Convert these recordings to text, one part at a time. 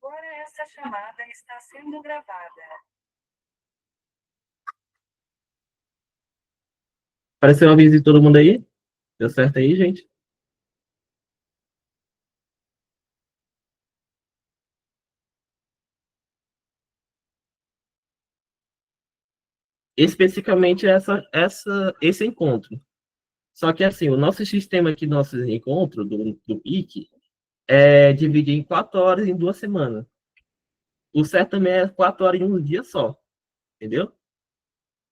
Agora essa chamada está sendo gravada. Apareceu um aviso de todo mundo aí? Deu certo aí, gente? Especificamente esse encontro. Só que assim, o nosso sistema aqui, nosso encontro do PIC, é dividido em 4 horas em 2 semanas. O certo também é 4 horas em um dia só, entendeu?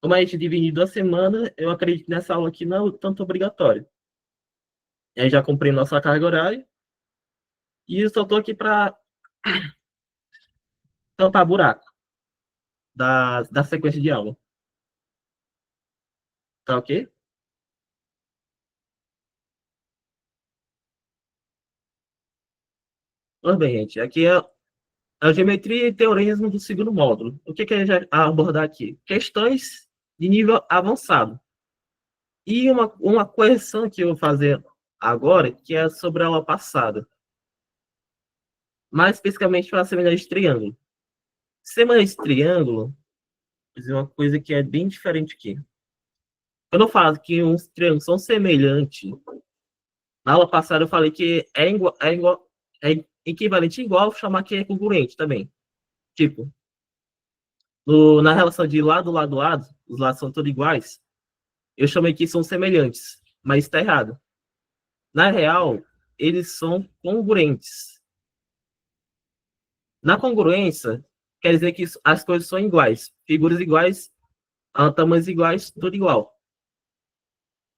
Como a gente divide em 2 semanas, eu acredito que nessa aula aqui não é tanto obrigatório. Aí já comprei nossa carga horária e eu só tô aqui para tampar buraco da sequência de aula. Tá ok? Pois bem, gente, aqui é a geometria e teoremismo do segundo módulo. O que a gente vai abordar aqui? Questões de nível avançado. E uma correção que eu vou fazer agora, que é sobre a aula passada. Mais especificamente para a semelhança de triângulo. Semelhança de triângulo, vou dizer uma coisa que é bem diferente aqui. Quando eu falo que uns triângulos são semelhantes, na aula passada eu falei que é equivalente igual, chamar que é congruente também. Tipo, na relação de lado, lado, lado, os lados são todos iguais, eu chamei que são semelhantes, mas está errado. Na real, eles são congruentes. Na congruência, quer dizer que as coisas são iguais, figuras iguais, tamanhos iguais, tudo igual.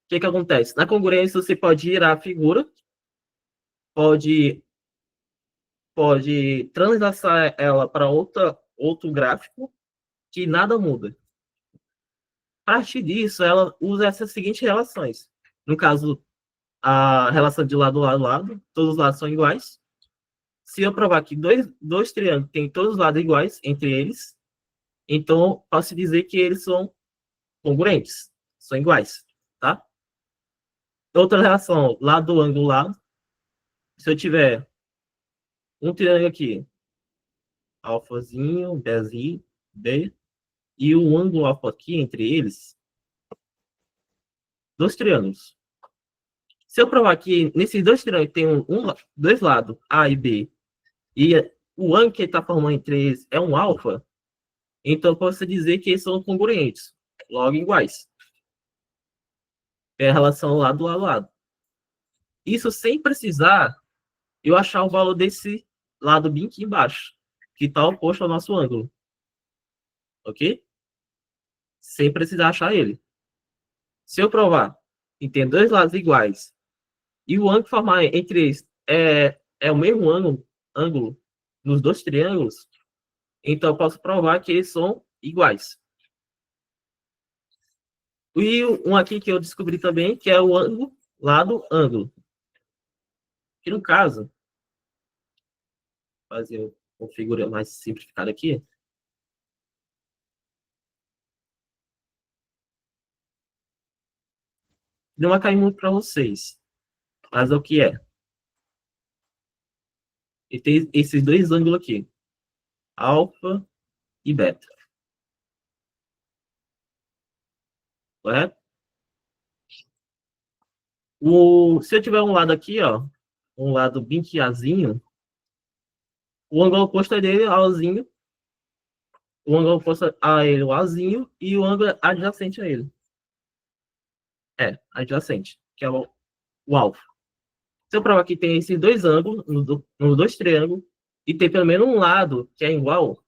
O que acontece? Na congruência, você pode girar a figura, pode, pode translaçar ela para outro gráfico, que nada muda. A partir disso, ela usa essas seguintes relações. No caso, a relação de lado, lado, lado, todos os lados são iguais. Se eu provar que dois triângulos têm todos os lados iguais entre eles, então posso dizer que eles são congruentes, são iguais, tá? Outra relação, lado, ângulo, lado. Se eu tiver um triângulo aqui, alfazinho, Bzinho, B, e o ângulo alfa aqui entre eles, dois triângulos. Se eu provar que nesses dois triângulos tem dois lados, A e B, e o ângulo que ele está formando entre eles é um alfa, então eu posso dizer que eles são congruentes, logo iguais. É a relação lado a lado. Isso sem precisar eu achar o valor desse lado bem aqui embaixo, que está oposto ao nosso ângulo. Ok? Sem precisar achar ele. Se eu provar que tem dois lados iguais e o ângulo formar entre eles é o mesmo ângulo nos dois triângulos, então eu posso provar que eles são iguais. E um aqui que eu descobri também, que é o ângulo, lado, ângulo. Que no caso, fazer uma figura mais simplificada aqui, não vai cair muito para vocês, mas é o que é. E tem esses dois ângulos aqui, alfa e beta. Correto? Se eu tiver um lado aqui, ó, um lado bem azinho, o ângulo oposto dele é Azinho, o ângulo oposto a ele, o Azinho, e o ângulo adjacente a ele. Adjacente, que é o alfa. Se eu provar que tem esses dois ângulos, nos dois triângulos, e tem pelo menos um lado que é igual,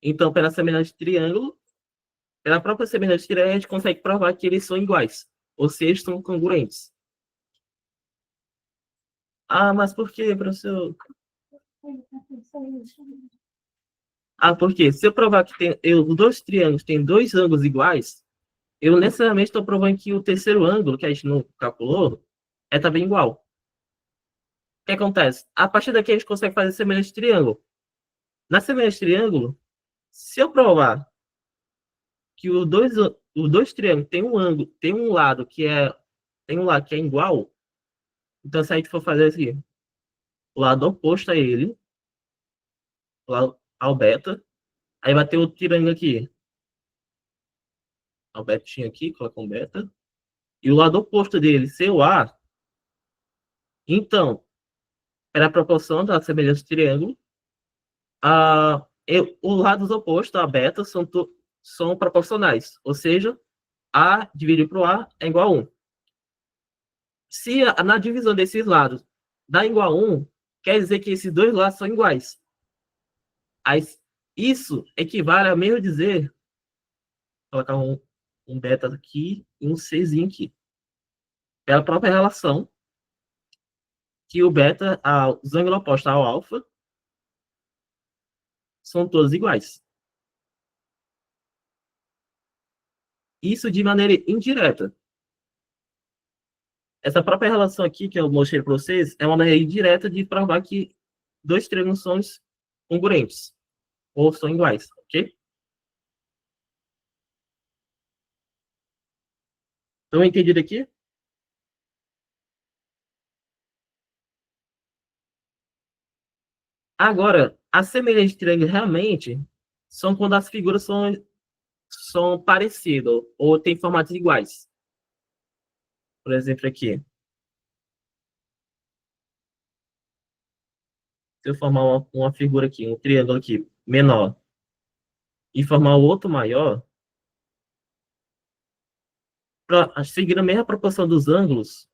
então, pela semelhança de triângulo, pela própria semelhança de triângulo, a gente consegue provar que eles são iguais, ou seja, são congruentes. Ah, mas por quê, professor? Ah, porque se eu provar que os dois triângulos têm dois ângulos iguais, eu necessariamente estou provando que o terceiro ângulo, que a gente não calculou, é também igual. O que acontece? A partir daqui a gente consegue fazer semelhança de triângulo. Na semelhança de triângulo, se eu provar que os dois triângulos têm um ângulo, tem um lado que é igual, então se a gente for fazer assim, o lado oposto a ele, ao beta. Aí vai ter outro triângulo aqui. O betinho aqui, coloca um beta. E o lado oposto dele ser o A. Então, pela proporção da semelhança do triângulo, os lados opostos, a beta, são proporcionais. Ou seja, A dividido por A é igual a 1. Se na divisão desses lados dá igual a 1, quer dizer que esses dois lados são iguais. Aí, isso equivale a mesmo dizer, vou colocar um beta aqui e um Czinho aqui. Pela própria relação que o beta, os ângulos opostos ao alfa, são todos iguais. Isso de maneira indireta. Essa própria relação aqui que eu mostrei para vocês é uma maneira indireta de provar que dois triângulos são congruentes ou são iguais, ok? Então, entendido aqui? Agora, as semelhanças de triângulo realmente são quando as figuras são parecidas ou têm formatos iguais. Por exemplo, aqui. Se eu formar uma figura aqui, um triângulo aqui menor, e formar o outro maior, para seguir a mesma proporção dos ângulos,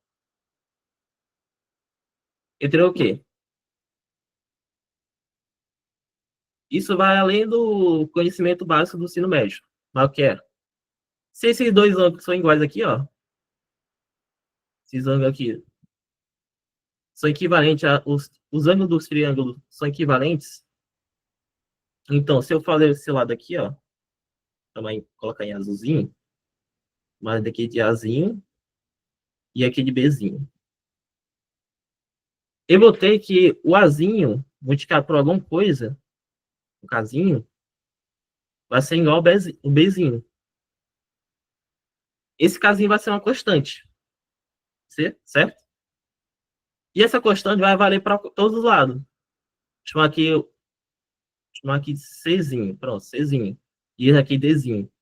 eu teria o quê? Isso vai além do conhecimento básico do ensino médio. Mas o que é? Se esses dois ângulos são iguais aqui, ó, esses ângulos aqui são equivalentes os ângulos dos triângulos são equivalentes. Então, se eu fazer esse lado aqui, ó, também colocar em azulzinho, mas daqui de Azinho e aqui de Bzinho. Eu vou ter que o Azinho multiplicado por alguma coisa, o casinho, vai ser igual ao Bzinho. Esse casinho vai ser uma constante, certo? E essa constante vai valer para todos os lados. Chamar aqui de Czinho, pronto, Czinho. E esse aqui Dzinho.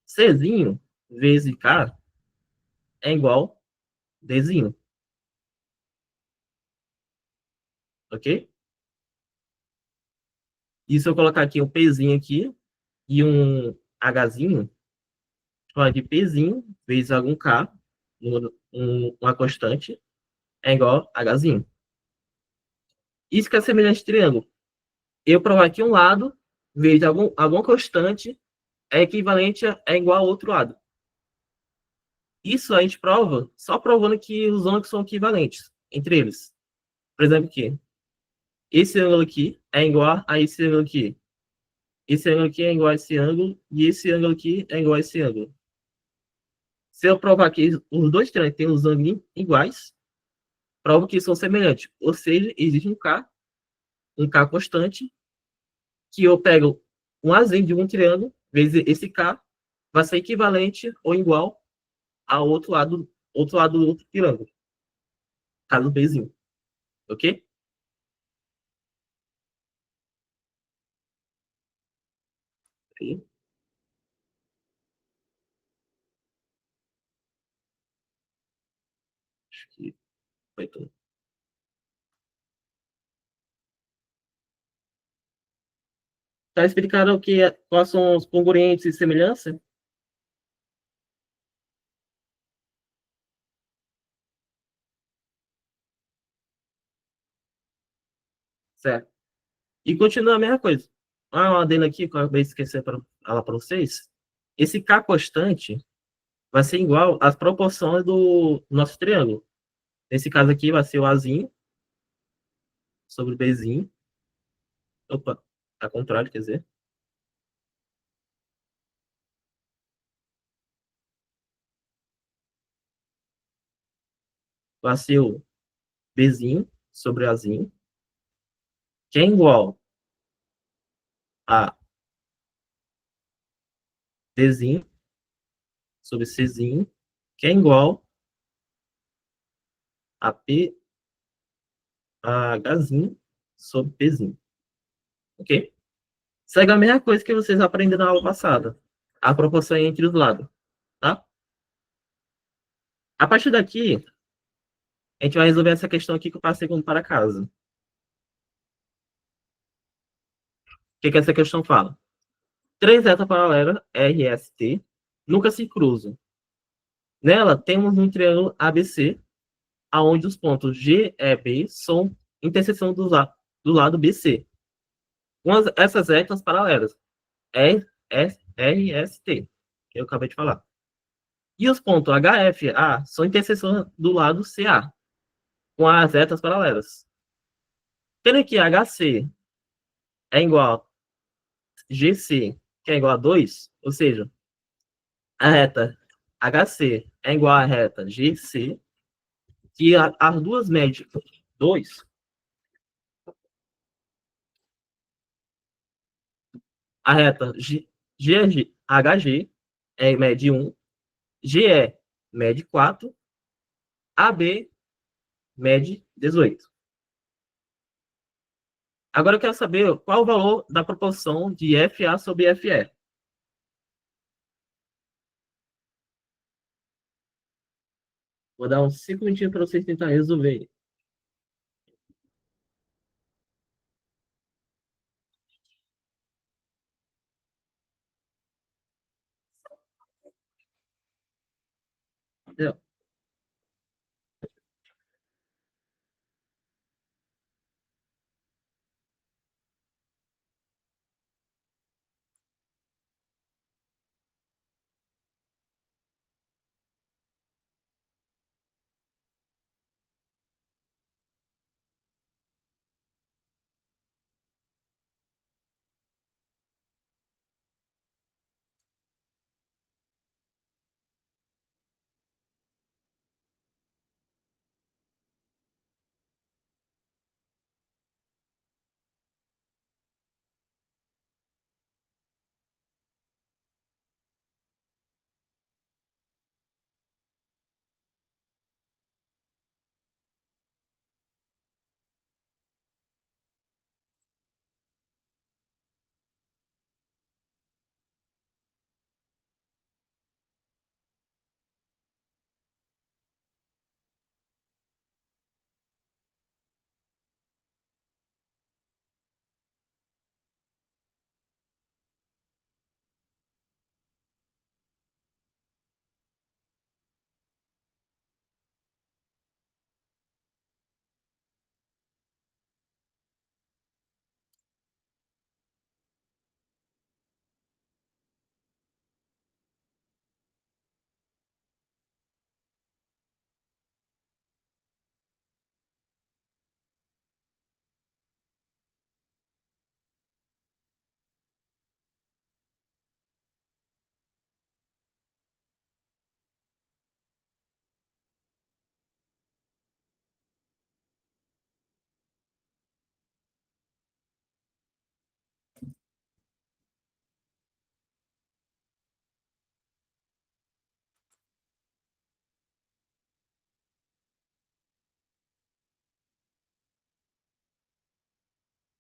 Czinho vezes K é igual Dzinho. Ok? E se eu colocar aqui um Pzinho aqui e um Hzinho, chamar de Pzinho vezes algum K, uma constante, é igual a Hzinho. Isso que é semelhante de triângulo. Eu provar que um lado vezes alguma constante é equivalente é igual ao outro lado. Isso a gente prova só provando que os ângulos são equivalentes entre eles. Por exemplo, aqui. Esse ângulo aqui é igual a esse ângulo aqui. Esse ângulo aqui é igual a esse ângulo. E esse ângulo aqui é igual a esse ângulo. Se eu provar que os dois triângulos têm os ângulos iguais, provo que são semelhantes. Ou seja, existe um K constante, que eu pego um azinho de um triângulo, vezes esse K, vai ser equivalente ou igual ao outro lado do outro triângulo. Caso Bzinho. Ok? Ok. Acho que foi tudo. Tá explicado o que quais são os congruentes e semelhança? Certo. E continua a mesma coisa. Uma adendo aqui, que eu acabei de esquecer para falar para vocês. Esse K constante vai ser igual às proporções do nosso triângulo. Nesse caso aqui vai ser o Azinho sobre o Bzinho. Opa, ao contrário, quer dizer. Vai ser o Bzinho sobre Azinho, que é igual a Dzinho sobre Czinho, que é igual a P a Hzinho sobre Pzinho. Ok? Segue a mesma coisa que vocês aprenderam na aula passada. A proporção entre os lados. Tá? A partir daqui, a gente vai resolver essa questão aqui que eu passei como para casa. O que essa questão fala? Três retas paralelas, RST, nunca se cruzam. Nela, temos um triângulo ABC, aonde os pontos G e B são interseção do lado BC. Essas retas paralelas, RST, que eu acabei de falar. E os pontos HFA são interseção do lado CA, com as retas paralelas. Tendo que HC é igual a GC, que é igual a 2, ou seja, a reta HC é igual à reta GC, que as duas médias 2, a reta HG é mede 1, GE mede 4, AB mede 18. Agora eu quero saber qual o valor da proporção de FA sobre FE. Vou dar uns 5 minutinhos para vocês tentarem resolver. Entendeu?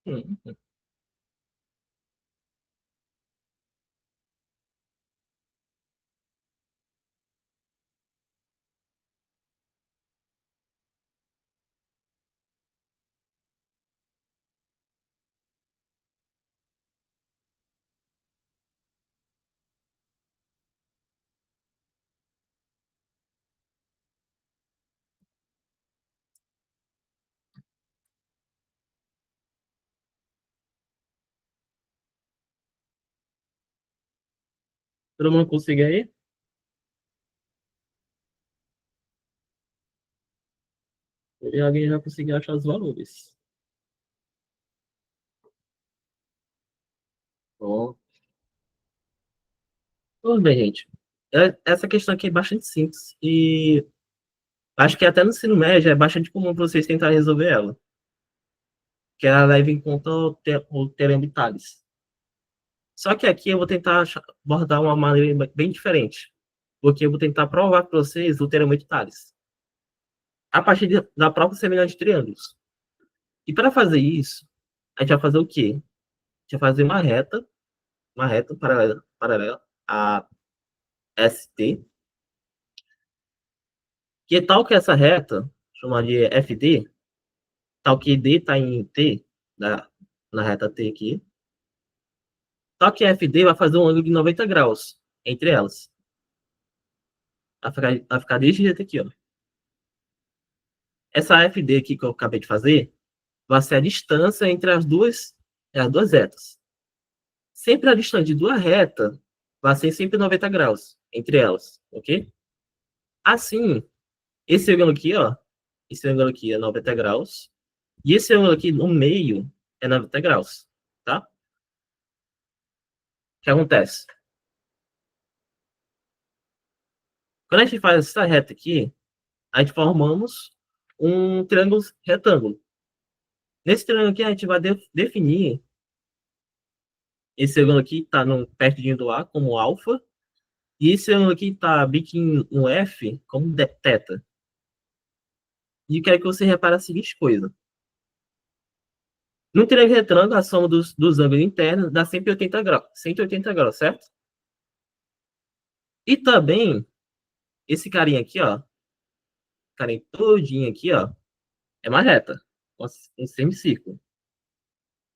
Hum. Todo mundo conseguiu aí? E alguém já conseguiu achar os valores. Bom, tudo bem, gente. Essa questão aqui é bastante simples e acho que até no ensino médio é bastante comum vocês tentarem resolver ela, que ela leva em conta o teorema de Tales. Só que aqui eu vou tentar abordar uma maneira bem diferente, porque eu vou tentar provar para vocês o teorema de Tales, a partir da própria semelhança de triângulos. E para fazer isso, a gente vai fazer o quê? A gente vai fazer uma reta paralela a ST, que é tal que essa reta, chamar de FD, tal que D está em T, na reta T aqui, tal que FD vai fazer um ângulo de 90 graus entre elas. Vai ficar desse jeito aqui, ó. Essa FD aqui que eu acabei de fazer vai ser a distância entre as duas retas. Sempre a distância de duas retas vai ser sempre 90 graus entre elas, ok? Assim, esse ângulo aqui, ó, esse ângulo aqui é 90 graus, e esse ângulo aqui no meio é 90 graus, tá? O que acontece? Quando a gente faz essa reta aqui, a gente formamos um triângulo retângulo. Nesse triângulo aqui, a gente vai definir esse ângulo aqui está pertinho do A como alfa, e esse ângulo aqui está biquinho no F como θ. E eu quero que você repare a seguinte coisa. No triângulo retângulo, a soma dos ângulos internos dá 180 graus, 180 graus, certo? E também, esse carinha aqui, ó, carinha todinho aqui, ó, é uma reta, um semicírculo.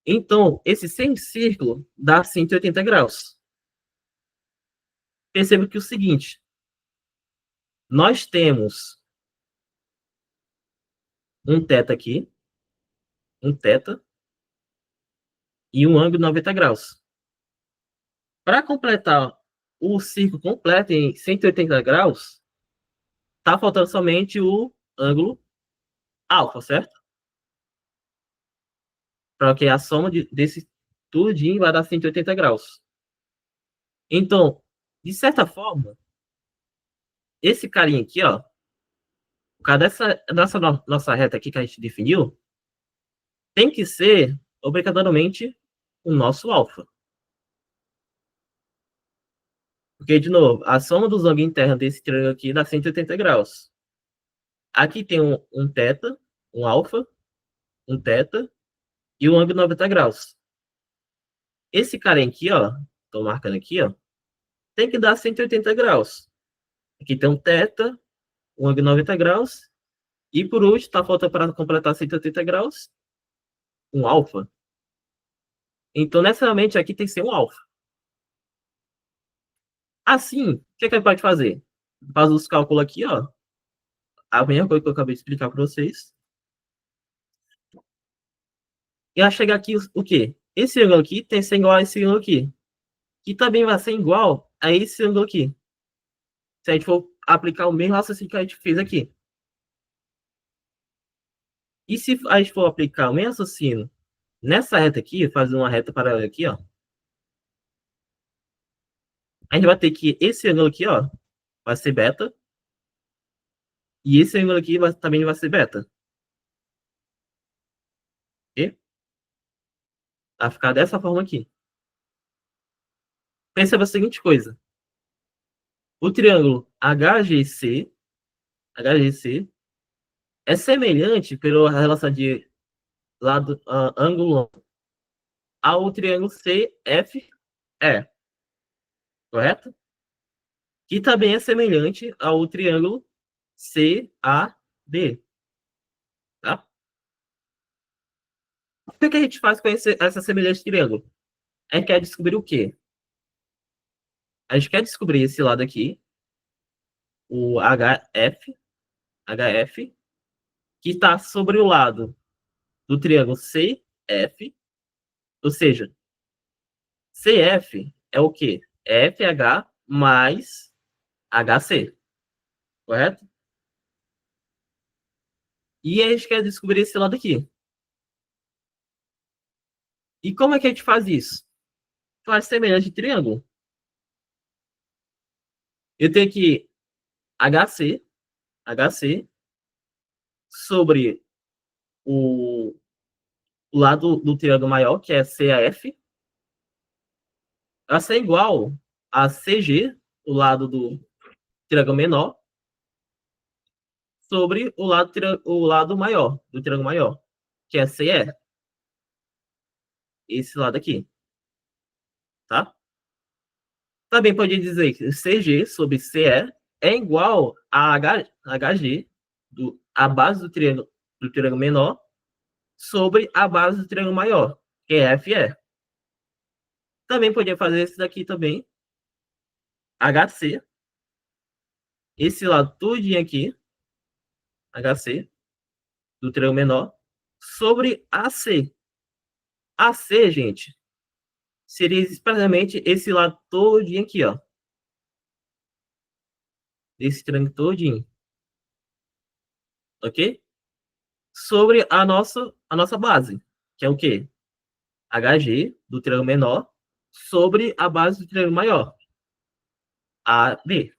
Então, esse semicírculo dá 180 graus. Perceba que é o seguinte, nós temos um θ aqui, um θ, e um ângulo de 90 graus. Para completar o círculo completo em 180 graus, tá faltando somente o ângulo alfa, certo? Para que a soma desse tudinho vai dar 180 graus. Então, de certa forma, esse carinha aqui, ó, por causa dessa nossa reta aqui que a gente definiu, tem que ser obrigatoriamente o nosso alfa. Porque, de novo, a soma dos ângulos internos desse triângulo aqui dá 180 graus. Aqui tem um θ, um alfa, um θ e um ângulo de 90 graus. Esse cara aqui, ó, tô marcando aqui, ó, tem que dar 180 graus. Aqui tem um θ, um ângulo de 90 graus, e por último, tá faltando para completar 180 graus, um alfa. Então, necessariamente, aqui tem que ser um alfa. Assim, o que a gente pode fazer? Faz os cálculos aqui, ó. A mesma coisa que eu acabei de explicar para vocês. E vai chegar aqui o quê? Esse ângulo aqui tem que ser igual a esse ângulo aqui. Que também vai ser igual a esse ângulo aqui. Se a gente for aplicar o mesmo raciocínio que a gente fez aqui. E se a gente for aplicar o mesmo raciocínio nessa reta aqui, fazer uma reta paralela aqui, ó. A gente vai ter que esse ângulo aqui, ó, vai ser beta. E esse ângulo aqui também vai ser beta. Ok? Vai ficar dessa forma aqui. Perceba a seguinte coisa. O triângulo HGC é semelhante pela relação de lado ângulo ao triângulo CFE, correto? Que também é semelhante ao triângulo CAD, tá? O que a gente faz com essa semelhança de triângulo? A gente quer descobrir o quê? A gente quer descobrir esse lado aqui, o HF, que está sobre o lado do triângulo CF, ou seja, CF é o quê? FH mais HC, correto? E a gente quer descobrir esse lado aqui. E como é que a gente faz isso? Faz semelhante de triângulo. Eu tenho que HC sobre o lado do triângulo maior, que é CAF, vai ser igual a CG, o lado do triângulo menor, sobre o lado maior, do triângulo maior. que é CE. Esse lado aqui, tá? Também pode dizer que CG sobre CE é igual a HG, a base do triângulo menor, sobre a base do triângulo maior, que é FE. Também podia fazer esse daqui também, HC, esse lado todinho aqui, HC, do triângulo menor, sobre AC. AC, gente, seria exatamente esse lado todinho aqui, ó. Desse triângulo todinho. Ok? Sobre a nossa base, que é o quê? HG do triângulo menor sobre a base do triângulo maior, AB.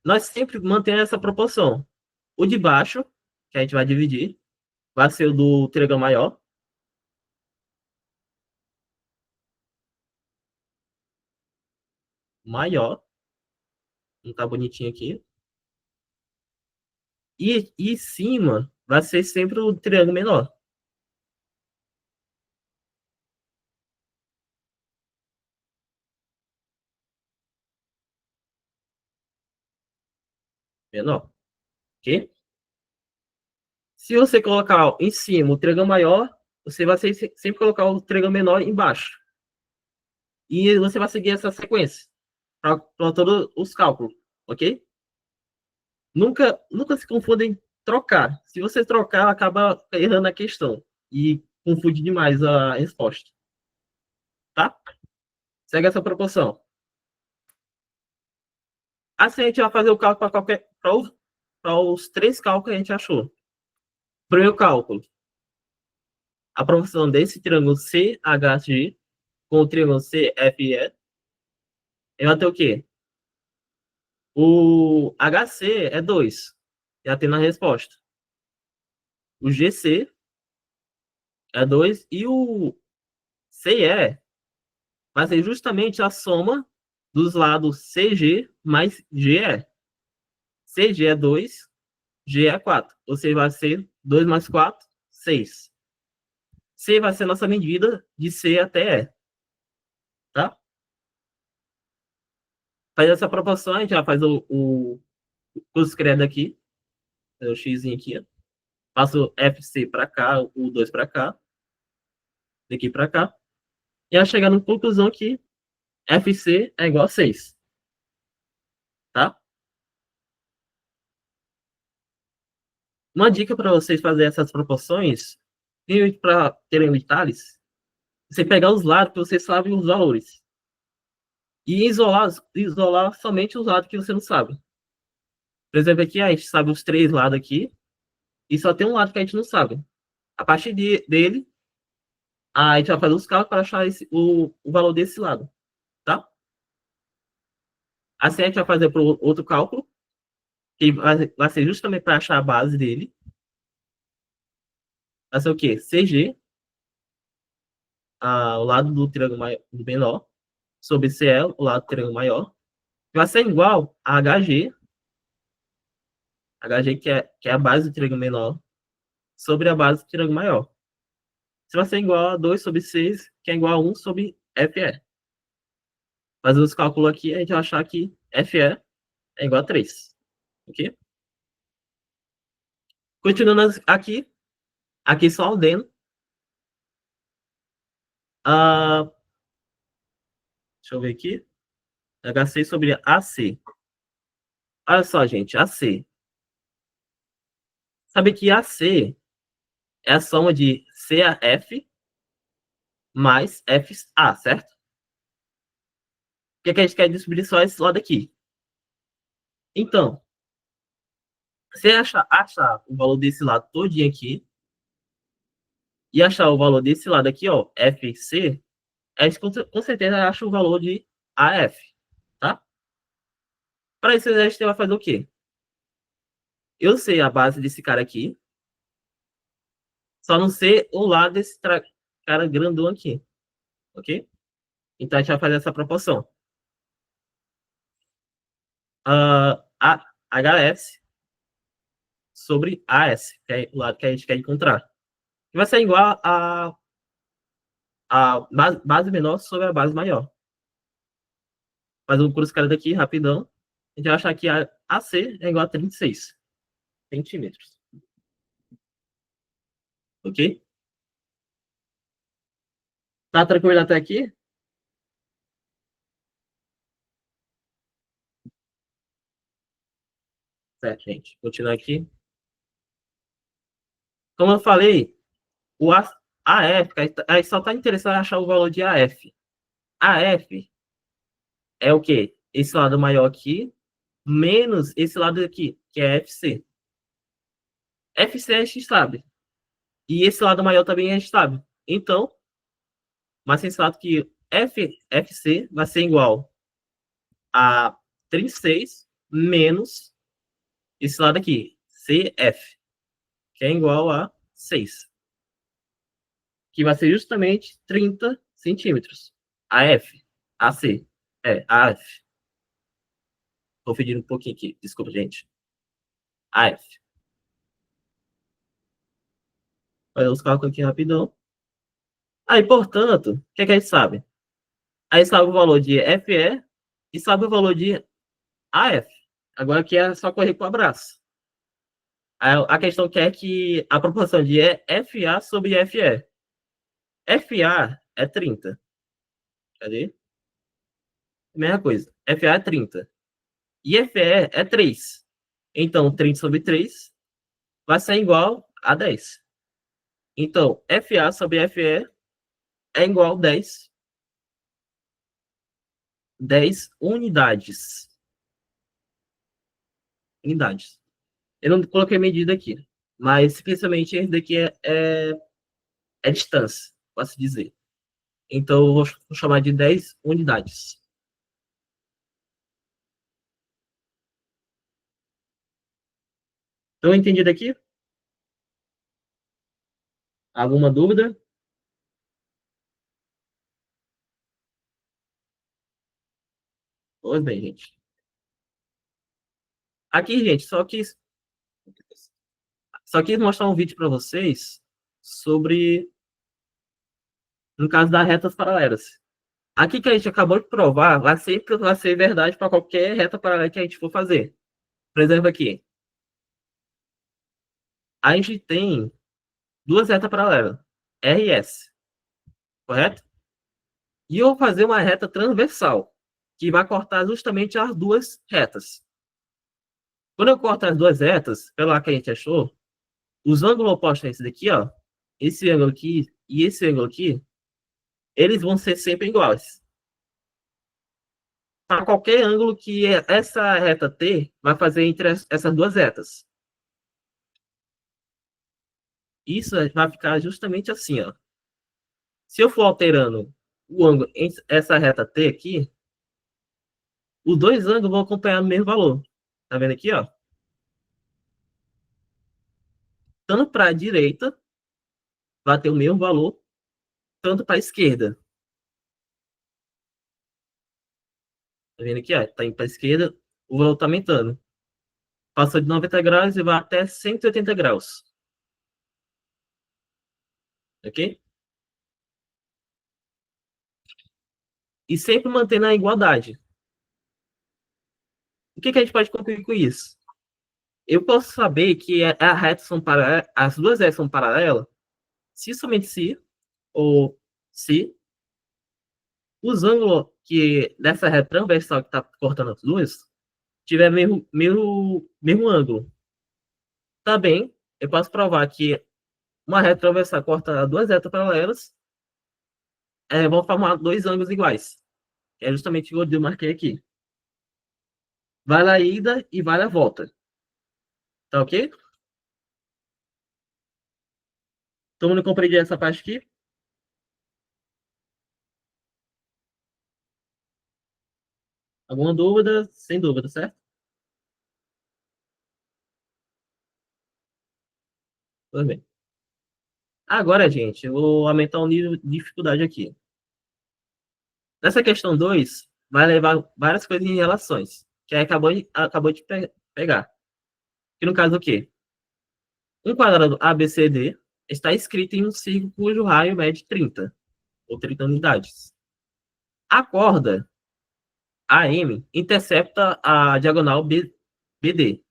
Nós sempre mantemos essa proporção. O de baixo, que a gente vai dividir, vai ser o do triângulo maior. Maior. Não tá bonitinho aqui. E cima vai ser sempre o triângulo menor. Menor. Ok? Se você colocar em cima o triângulo maior, você vai sempre colocar o triângulo menor embaixo. E você vai seguir essa sequência para todos os cálculos, ok? Nunca se confundem em trocar. Se você trocar, acaba errando a questão e confunde demais a resposta, tá? Segue essa proporção. Assim a gente vai fazer o cálculo para os três cálculos que a gente achou. Primeiro cálculo, a proporção desse triângulo CHG com o triângulo CFE, vai ter o quê? O HC é 2. Já tem na resposta. O GC é 2 e o CE vai ser justamente a soma dos lados CG mais GE. CG é 2, G é 4. Ou seja, vai ser 2 mais 4, 6. C vai ser a nossa medida de C até E. Tá? Faz essa proporção, a gente já faz o cruz credo aqui. O X aqui. Ó. Passa o FC para cá, o 2 para cá. Daqui para cá. E vai chegar na conclusão que FC é igual a 6. Tá? Uma dica para vocês fazerem essas proporções, para terem detalhes, você pegar os lados que você sabe os valores. E isolar somente os lados que você não sabe. Por exemplo, aqui a gente sabe os três lados aqui, e só tem um lado que a gente não sabe. A partir dele, a gente vai fazer os cálculos para achar o valor desse lado. Tá? Assim a gente vai fazer para o outro cálculo, que vai ser justamente para achar a base dele. Vai ser o quê? CG, o lado do triângulo do menor, sobre CL, o lado do triângulo maior, vai ser igual a HG que é a base do triângulo menor, sobre a base do triângulo maior. Isso vai ser igual a 2 sobre 6, que é igual a 1 sobre FE. Fazendo os cálculos aqui, a gente vai achar que FE é igual a 3. Ok? Continuando aqui só o deno. Uh, deixa eu ver aqui. HC sobre AC. Olha só, gente, AC. Sabe que AC é a soma de CAF mais FA, certo? O que, é que a gente quer descobrir só esse lado aqui? Então, se achar o valor desse lado todinho aqui e achar o valor desse lado aqui, ó, FC, a gente com certeza acha o valor de AF, tá? Para isso, a gente vai fazer o quê? Eu sei a base desse cara aqui, só não sei o lado desse cara grandão aqui, ok? Então, a gente vai fazer essa proporção. HS sobre AS, que é o lado que a gente quer encontrar. que vai ser igual a base menor sobre a base maior. Faz um cruzado daqui, rapidão. A gente vai achar que a AC é igual a 36 centímetros. Ok? Tá tranquilo até aqui? Certo, gente. Continuar aqui. Como eu falei, o AF, aí só está interessado em achar o valor de AF. AF é o quê? Esse lado maior aqui, menos esse lado aqui, que é FC. FC a gente sabe. E esse lado maior também a gente sabe. Então, mas esse lado que FC vai ser igual a 36 menos esse lado aqui, CF, que é igual a 6, que vai ser justamente 30 centímetros. AF, AC, AF. Confundindo um pouquinho aqui, desculpa, gente. AF. Olha os cálculos aqui rapidão. Aí, portanto, o que, é que a gente sabe? Aí sabe o valor de FE e sabe o valor de AF. Agora aqui é só correr com o abraço. A questão que é que a proporção de FA sobre FE. FA é 30. Cadê? Mesma coisa. FA é 30. E FE é 3. Então, 30 sobre 3 vai ser igual a 10. Então, FA sobre FE é igual a 10 unidades. Unidades. Eu não coloquei medida aqui, mas principalmente esse daqui é distância, posso dizer. Então, eu vou chamar de 10 unidades. Então, entendido aqui? Alguma dúvida? Pois bem, gente. Aqui, gente, só quis mostrar um vídeo para vocês sobre, no caso das retas paralelas. Aqui que a gente acabou de provar, vai ser verdade para qualquer reta paralela que a gente for fazer. Por exemplo, aqui, a gente tem duas retas paralelas, R e S, correto? E eu vou fazer uma reta transversal, que vai cortar justamente as duas retas. Quando eu corto as duas retas, pelo que a gente achou, os ângulos opostos a esse daqui, ó, esse ângulo aqui e esse ângulo aqui, eles vão ser sempre iguais. Para qualquer ângulo que essa reta T vai fazer entre essas duas retas. Isso vai ficar justamente assim, ó. Se eu for alterando o ângulo entre essa reta T aqui, os dois ângulos vão acompanhar o mesmo valor. Tá vendo aqui, ó? Tanto para a direita, vai ter o mesmo valor, tanto para a esquerda. Tá vendo aqui, ó? Tá indo para a esquerda, o valor tá aumentando. Passou de 90 graus e vai até 180 graus. Ok? E sempre mantendo a igualdade. O que a gente pode concluir com isso? Eu posso saber que a reta são as duas retas são paralelas se somente se, ou se, os ângulos que dessa reta transversal que está cortando as duas tiver mesmo ângulo. Também, eu posso provar que uma reta transversal corta duas retas paralelas, vão formar dois ângulos iguais. É justamente o que eu marquei aqui. Vale a ida e vale a volta. Tá ok? Todo mundo compreendeu essa parte aqui? Alguma dúvida? Sem dúvida, certo? Tudo bem. Agora, gente, eu vou aumentar o nível de dificuldade aqui. Nessa questão 2 vai levar várias coisas em relações, que aí acabou de pegar. Que no caso o quê? Um quadrado ABCD está escrito em um círculo cujo raio mede 30 ou 30 unidades. A corda AM intercepta a diagonal BD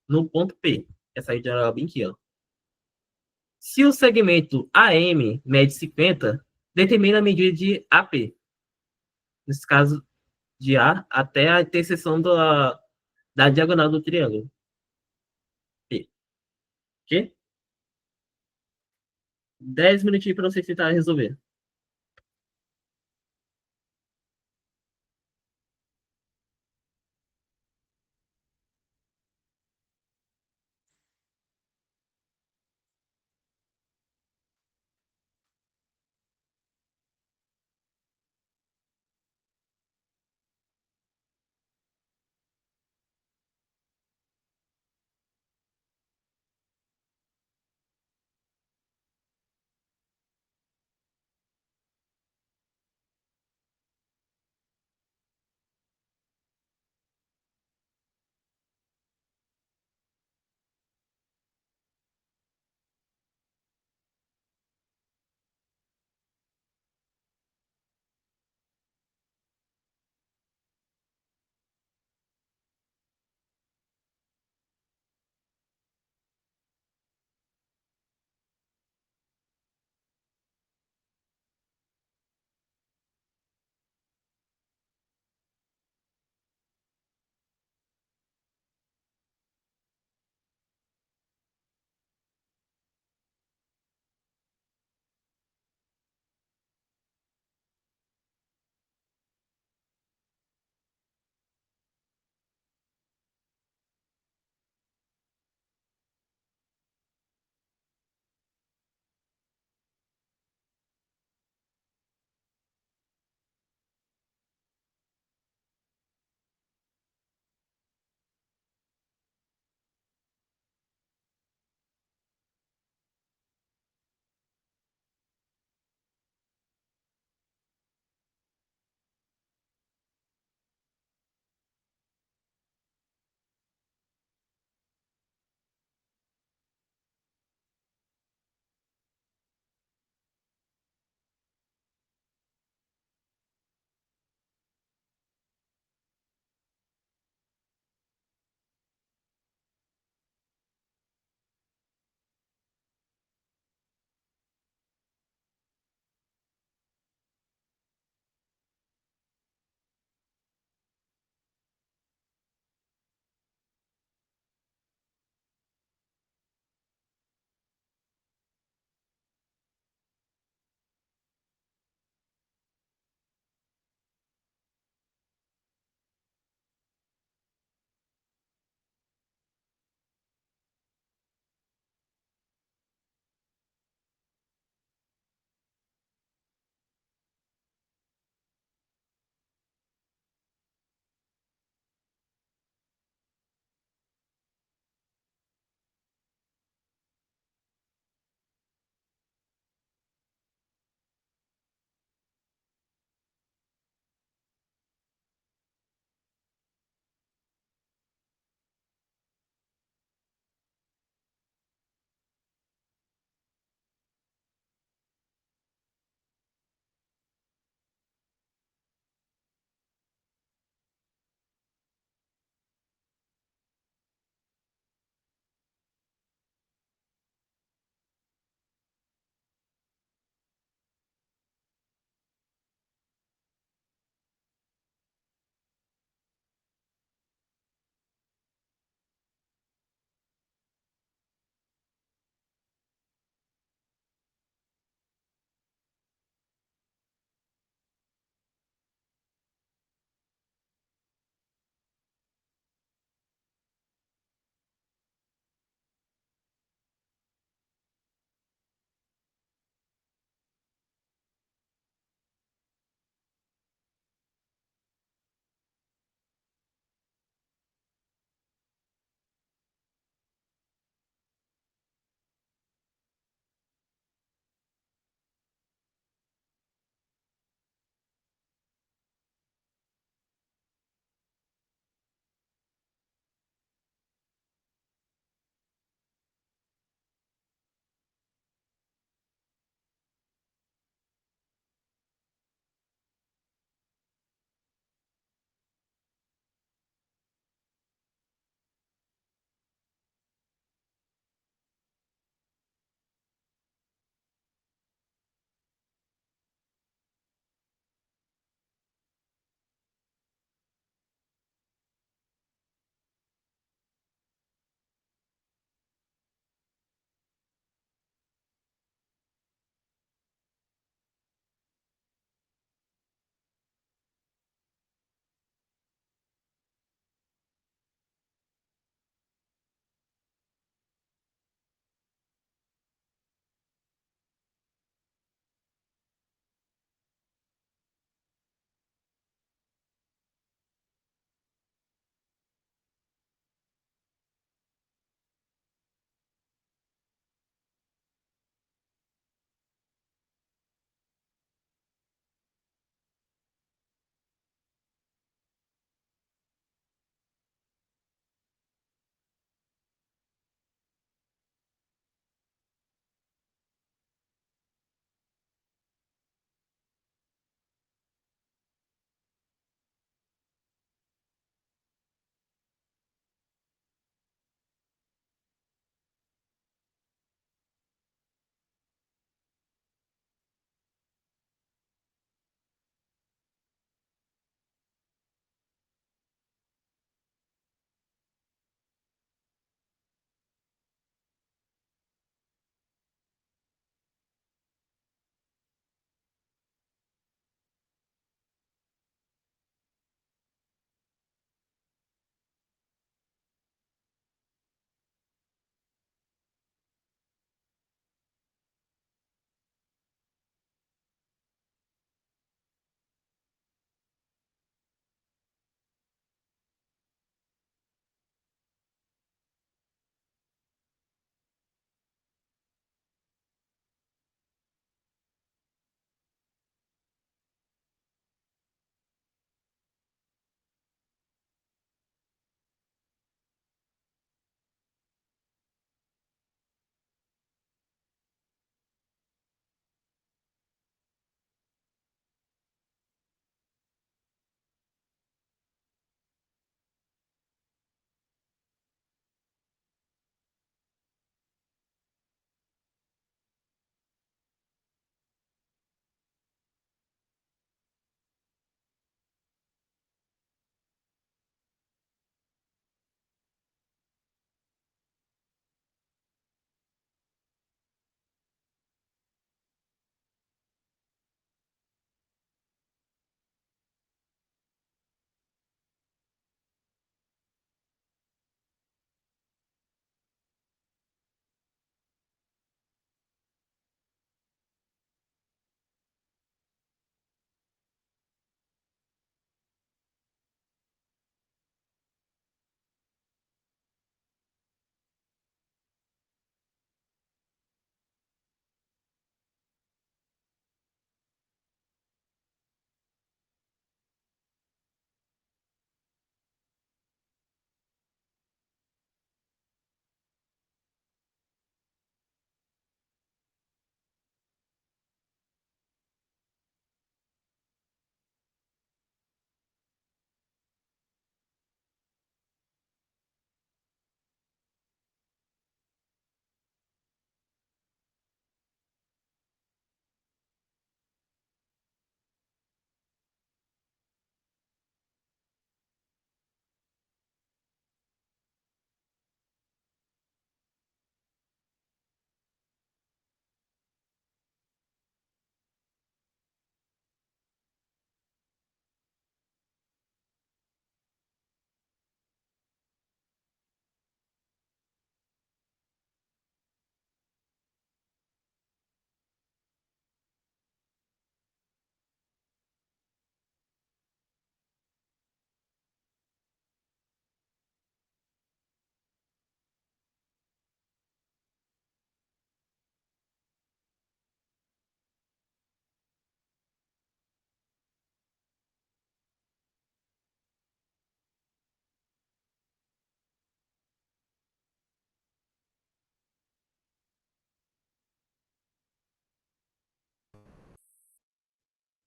no ponto P. Essa aí diagonal bem aqui, ó. Se o segmento AM mede 50, determina a medida de AP. Nesse caso, de A até a interseção da diagonal do triângulo. P. Ok? 10 minutinhos para você tentar resolver.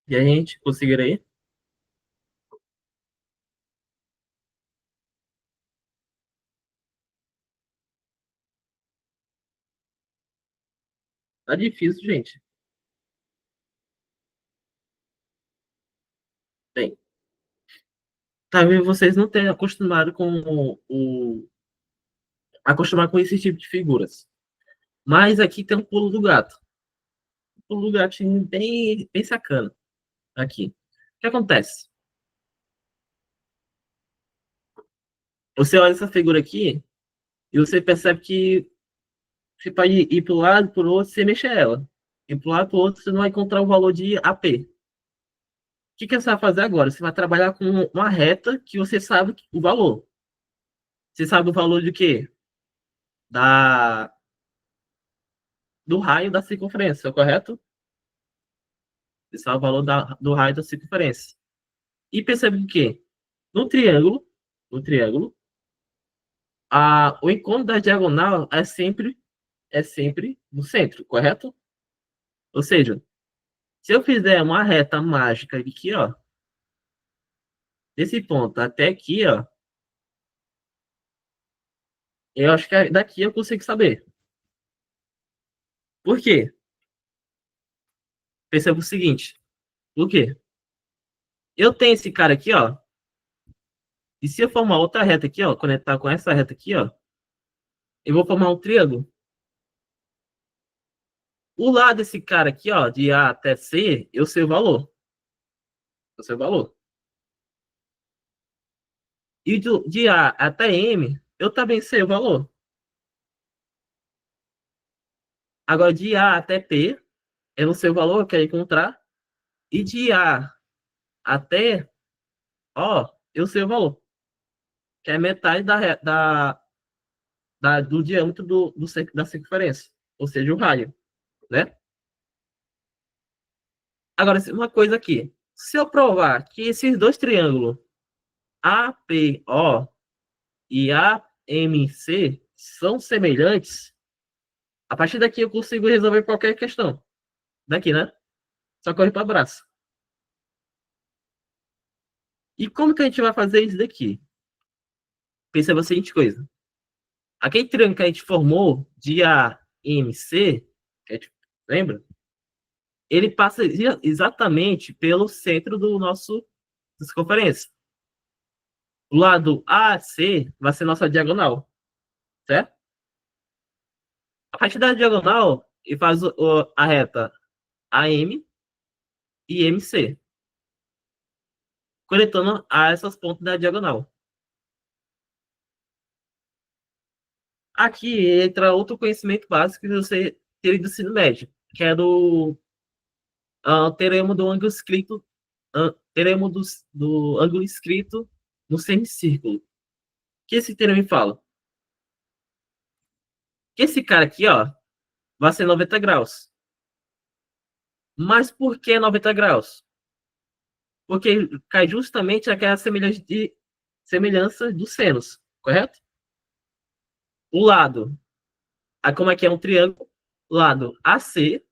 E a gente conseguir aí? Tá difícil, gente. Bem, talvez vocês não tenham acostumado com acostumar com esse tipo de figuras. Mas aqui tem um pulo do gato. Um pulo do gatinho bem, bem sacana. Aqui. O que acontece? Você olha essa figura aqui e você percebe que você pode ir para um lado, para o outro, você mexer ela. E para um lado, para o outro, você não vai encontrar o valor de AP. O que você vai fazer agora? Você vai trabalhar com uma reta que você sabe o valor. Você sabe o valor de quê? Da, do raio da circunferência, correto? Você sabe o valor do raio da circunferência. E percebe o quê? No triângulo, no triângulo, o encontro da diagonal é sempre no centro, correto? Ou seja, se eu fizer uma reta mágica aqui, ó, desse ponto até aqui, ó, eu acho que daqui eu consigo saber. Por quê? Perceba o seguinte. Por quê? Eu tenho esse cara aqui, ó, e se eu formar outra reta aqui, ó, conectar com essa reta aqui, ó, eu vou formar um triângulo. O lado desse cara aqui, ó, de A até C, eu sei o valor. Eu sei o valor. E de A até M, eu também sei o valor. Agora, de A até P, eu não sei o valor, eu quero encontrar. E de A até O, eu sei o valor. Que é metade do diâmetro da circunferência. Ou seja, o raio, né? Agora, uma coisa aqui. Se eu provar que esses dois triângulos, APO e AMC, são semelhantes, a partir daqui eu consigo resolver qualquer questão. Daqui, né? Só correr para o braço. E como que a gente vai fazer isso daqui? Pensa a seguinte coisa. Aquele triângulo que a gente formou de A e MC, que a gente lembra? Ele passa exatamente pelo centro do nosso circunferência. O lado AC vai ser nossa diagonal, certo? A partir da diagonal, ele faz a reta AM e MC, conectando a essas pontas da diagonal. Aqui entra outro conhecimento básico que você teve do ensino médio, que é do teorema do ângulo escrito, teorema do ângulo escrito no semicírculo. O que esse teorema me fala? Que esse cara aqui, ó, vai ser 90 graus. Mas por que 90 graus? Porque cai justamente aquela semelhança dos senos, correto? O lado, como é que é um triângulo, lado AC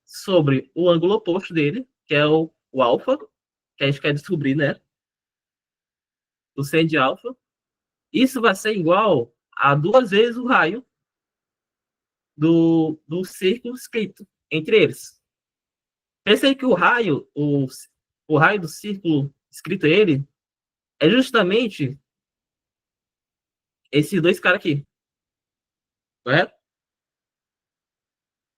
sobre o ângulo oposto dele, que é o alfa, que a gente quer descobrir, né? O seno de alfa. Isso vai ser igual a duas vezes o raio do círculo escrito entre eles. Pensei que o raio do círculo escrito ele é justamente esses dois caras aqui, correto?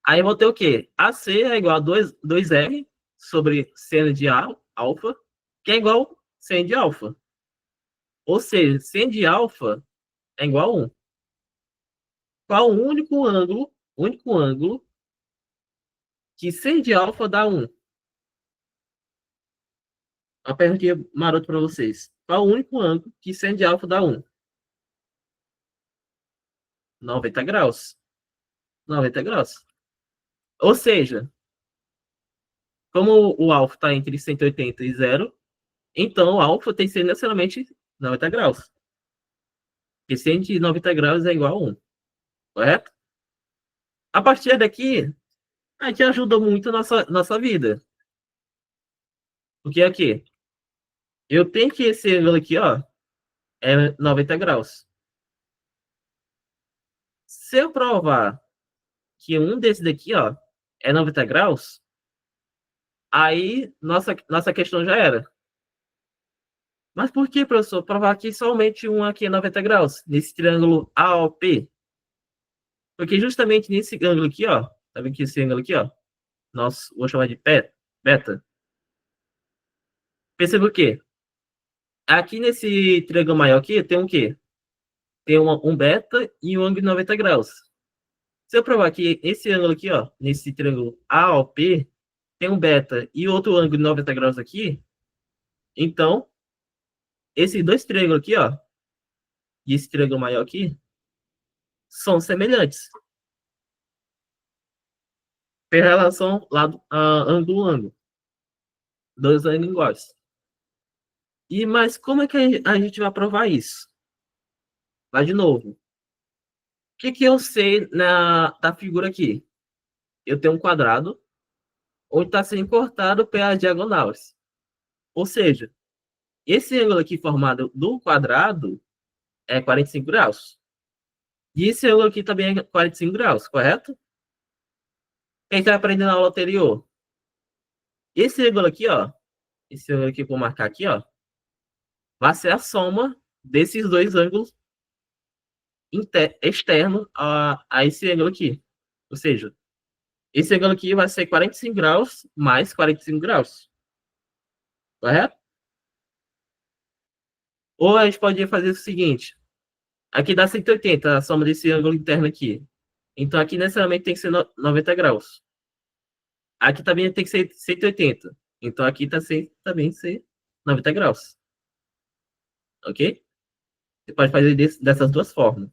Aí vou ter o quê? AC é igual a 2R sobre seno de alfa, que é igual a seno de alfa. Ou seja, seno de alfa é igual a 1. Qual o único ângulo que seno de alfa dá 1? Uma perguntinha marota para vocês. Qual o único ângulo que seno de alfa dá 1? 90 graus. 90 graus. Ou seja, como o alfa está entre 180 e 0, então o alfa tem que ser necessariamente 90 graus. Porque seno de 90 graus é igual a 1. Correto? A partir daqui, Aí que ajuda muito a nossa vida. Porque aqui, eu tenho que esse ângulo aqui, ó, é 90 graus. Se eu provar que um desse daqui, ó, é 90 graus, aí nossa questão já era. Mas por que, professor? Provar que somente um aqui é 90 graus, nesse triângulo AOP. Porque justamente nesse ângulo aqui, ó, tá vendo que esse ângulo aqui, ó, nós vou chamar de beta. Perceba o quê? Aqui nesse triângulo maior aqui, tem um quê? Tem um beta e um ângulo de 90 graus. Se eu provar que esse ângulo aqui, ó, nesse triângulo AOP, tem um beta e outro ângulo de 90 graus aqui, então, esses dois triângulos aqui, ó, e esse triângulo maior aqui, são semelhantes. Em relação lado, ângulo, ângulo. Dois ângulos iguais. Mas como é que a gente vai provar isso? Vai de novo. O que eu sei da figura aqui? Eu tenho um quadrado onde está sendo cortado pelas diagonais. Ou seja, esse ângulo aqui formado do quadrado é 45 graus. E esse ângulo aqui também é 45 graus, correto? Quem está aprendendo na aula anterior? Esse ângulo aqui, ó. Esse ângulo aqui que eu vou marcar aqui, ó. Vai ser a soma desses dois ângulos externos a esse ângulo aqui. Ou seja, esse ângulo aqui vai ser 45 graus mais 45 graus. Correto? Ou a gente pode fazer o seguinte. Aqui dá 180, a soma desse ângulo interno aqui. Então aqui necessariamente tem que ser 90 graus. Aqui também tem que ser 180. Então aqui tá também ser 90 graus. Ok? Você pode fazer dessas duas formas.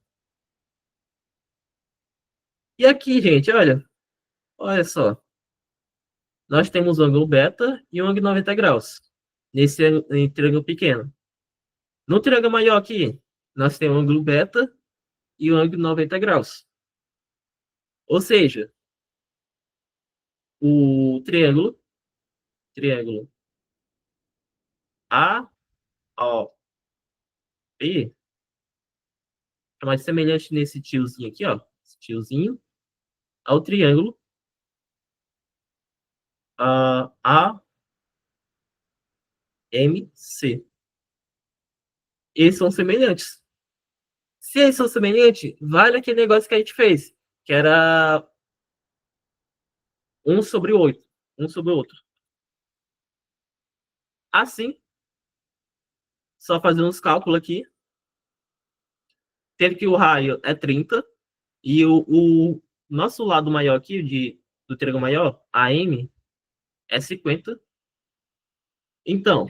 E aqui, gente, olha só. Nós temos o ângulo beta e o ângulo 90 graus. Nesse triângulo pequeno. No triângulo maior aqui, nós temos o ângulo beta e o ângulo 90 graus. Ou seja, o triângulo AOP é mais semelhante nesse tiozinho aqui, ó. Esse tiozinho ao triângulo AMC. Eles são semelhantes. Se eles são semelhantes, vale aquele negócio que a gente fez, que era 1 sobre 8. Um sobre o outro. Assim, só fazendo uns cálculos aqui, tendo que o raio é 30 e o nosso lado maior aqui, do triângulo maior, AM, é 50. Então,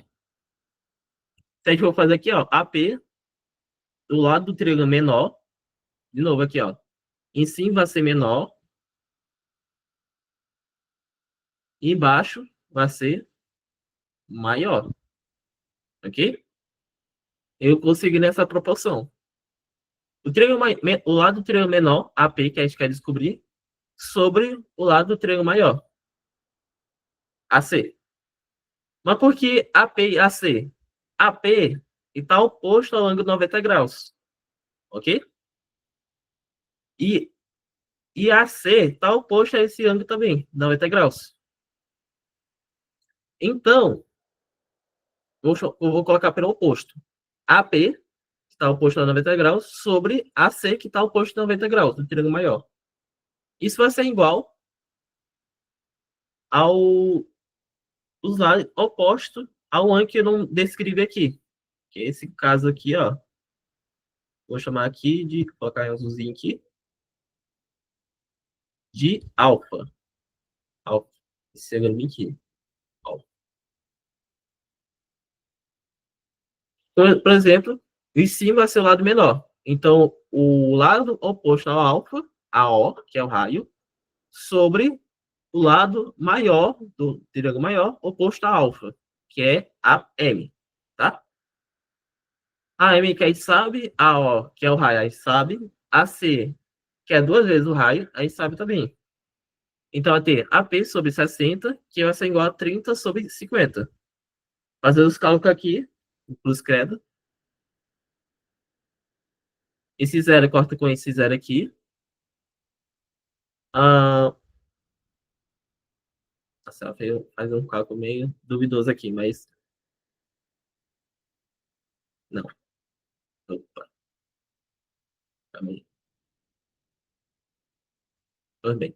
se a gente for fazer aqui, ó, AP, do lado do triângulo menor, de novo aqui, ó, em cima vai ser menor, e embaixo vai ser maior. Ok? Eu consegui nessa proporção. O lado do triângulo menor, AP, que a gente quer descobrir, sobre o lado do triângulo maior, AC. Mas por que AP e AC? AP está oposto ao ângulo 90 graus. Ok? E AC está oposto a esse ângulo também, 90 graus. Então, eu vou colocar pelo oposto. AP está oposto a 90 graus sobre AC que está oposto a 90 graus, do triângulo maior. Isso vai ser igual ao usar oposto ao ângulo que eu não descrevi aqui. Que é esse caso aqui, ó. Vou chamar aqui de, colocar um azulzinho aqui, de alfa. Alfa. Esse ângulo aqui. Alfa. Por exemplo, em cima vai ser o lado menor. Então, o lado oposto ao alfa, AO, que é o raio, sobre o lado maior, do triângulo maior, oposto a alfa, que é a M, tá? A M que a gente sabe, a O, que é o raio, a gente sabe, a C, que é duas vezes o raio, a gente sabe também. Então, vai ter AP sobre 60, que vai ser igual a 30 sobre 50. Fazer os cálculos aqui, plus credo. Esse zero corta com esse zero aqui. Ah, nossa, faz um cálculo meio duvidoso aqui, mas não. Opa, também. Tudo bem.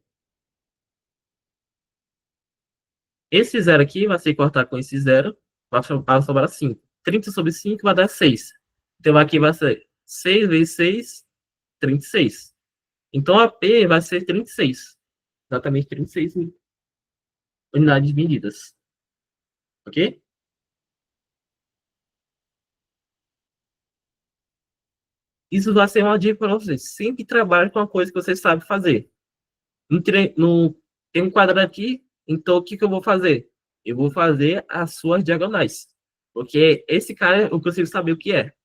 Esse zero aqui vai se cortar com esse zero, vai sobrar 5. 30 sobre 5 vai dar 6. Então aqui vai ser 6 vezes 6, 36. Então a P vai ser 36. Exatamente 36 unidades medidas. Ok? Isso vai ser uma dica para vocês. Sempre trabalhe com a coisa que você sabe fazer. Tem um quadrado aqui, então o que, que eu vou fazer? Eu vou fazer as suas diagonais. Porque esse cara eu consigo saber o que é.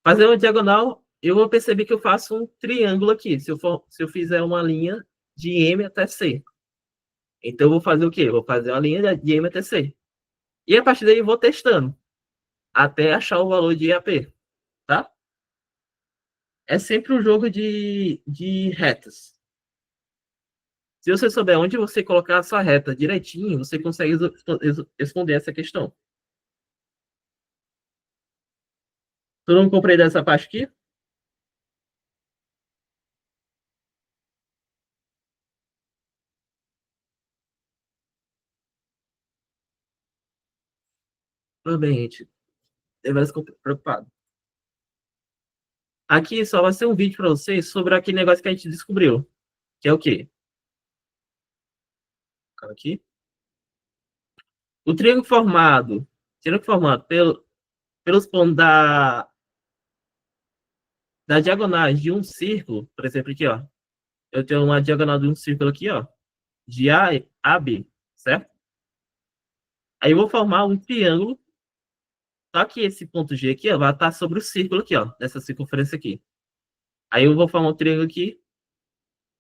Fazer uma diagonal, eu vou perceber que eu faço um triângulo aqui. Se eu fizer uma linha de M até C. Então eu vou fazer o quê? Eu vou fazer uma linha de M até C. E a partir daí eu vou testando até achar o valor de IAP, tá? É sempre um jogo de retas. Se você souber onde você colocar a sua reta direitinho, você consegue responder essa questão. Todo mundo compreendeu essa parte aqui? Tudo bem, gente. Deve ficar preocupado. Aqui só vai ser um vídeo para vocês sobre aquele negócio que a gente descobriu. Que é o quê? Aqui. O triângulo formado pelos pontos da diagonais de um círculo, por exemplo, aqui, ó. Eu tenho uma diagonal de um círculo aqui, ó, de A B, certo? Aí eu vou formar um triângulo, só que esse ponto G aqui, ó, vai estar sobre o círculo aqui, ó, dessa circunferência aqui. Aí eu vou formar um triângulo aqui,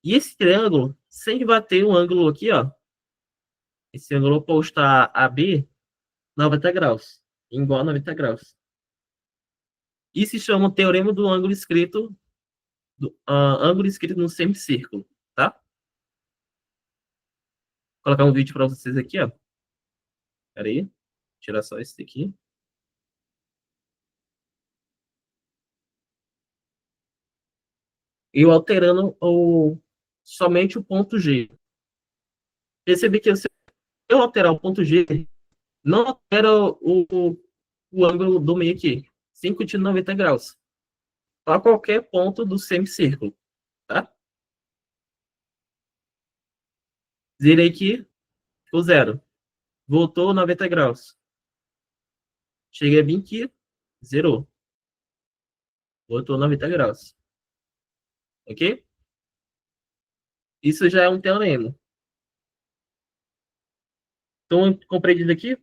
e esse triângulo sempre vai ter um ângulo aqui, ó. Esse ângulo oposto a AB, 90 graus, igual a 90 graus. Isso se chama o teorema do ângulo escrito ângulo escrito no semicírculo, tá? Vou colocar um vídeo para vocês aqui, ó. Pera aí. Tirar só esse aqui. E eu alterando somente o ponto G. Percebi que se eu alterar o ponto G, não altera o ângulo do meio aqui. 5 de 90 graus. Para qualquer ponto do semicírculo, tá? Zerei aqui, ficou zero. Voltou 90 graus. Cheguei a vir aqui, zerou. Voltou 90 graus. Ok? Isso já é um teorema. Então, compreendido aqui?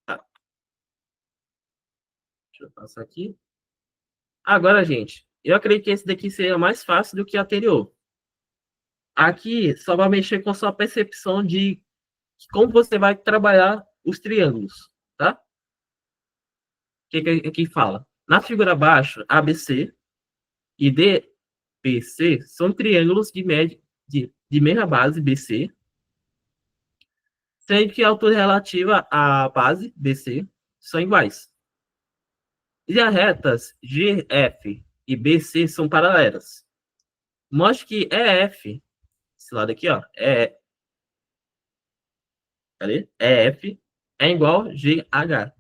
Tá. Deixa eu passar aqui. Agora, gente, eu acredito que esse daqui seria mais fácil do que o anterior. Aqui só vai mexer com a sua percepção de como você vai trabalhar os triângulos, tá? O que aqui fala? Na figura abaixo, ABC e DBC são triângulos de mesma base BC, sendo que a altura relativa à base BC são iguais. E as retas GF e BC são paralelas. Mostre que EF, esse lado aqui, ó, cadê? EF é igual a GH.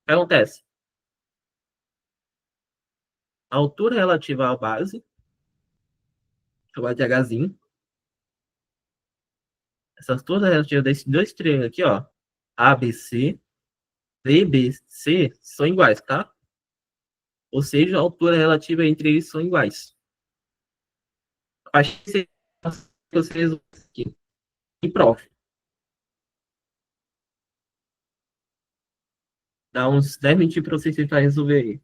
O que acontece? A altura relativa à base, chamada de Hzinho, essas alturas relativas desses dois triângulos aqui, ó, ABC, DBC, são iguais, tá? Ou seja, a altura relativa entre eles são iguais. Acho que vocês aqui. E prof. Dá uns 10 minutinhos pra vocês tentarem resolver aí.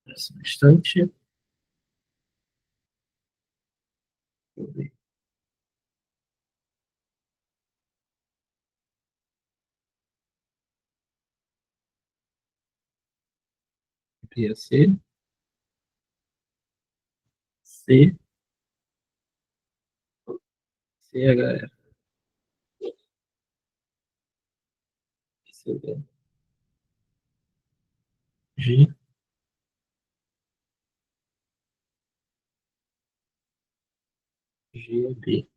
Essa bastante. C, C, CHF, G, GB.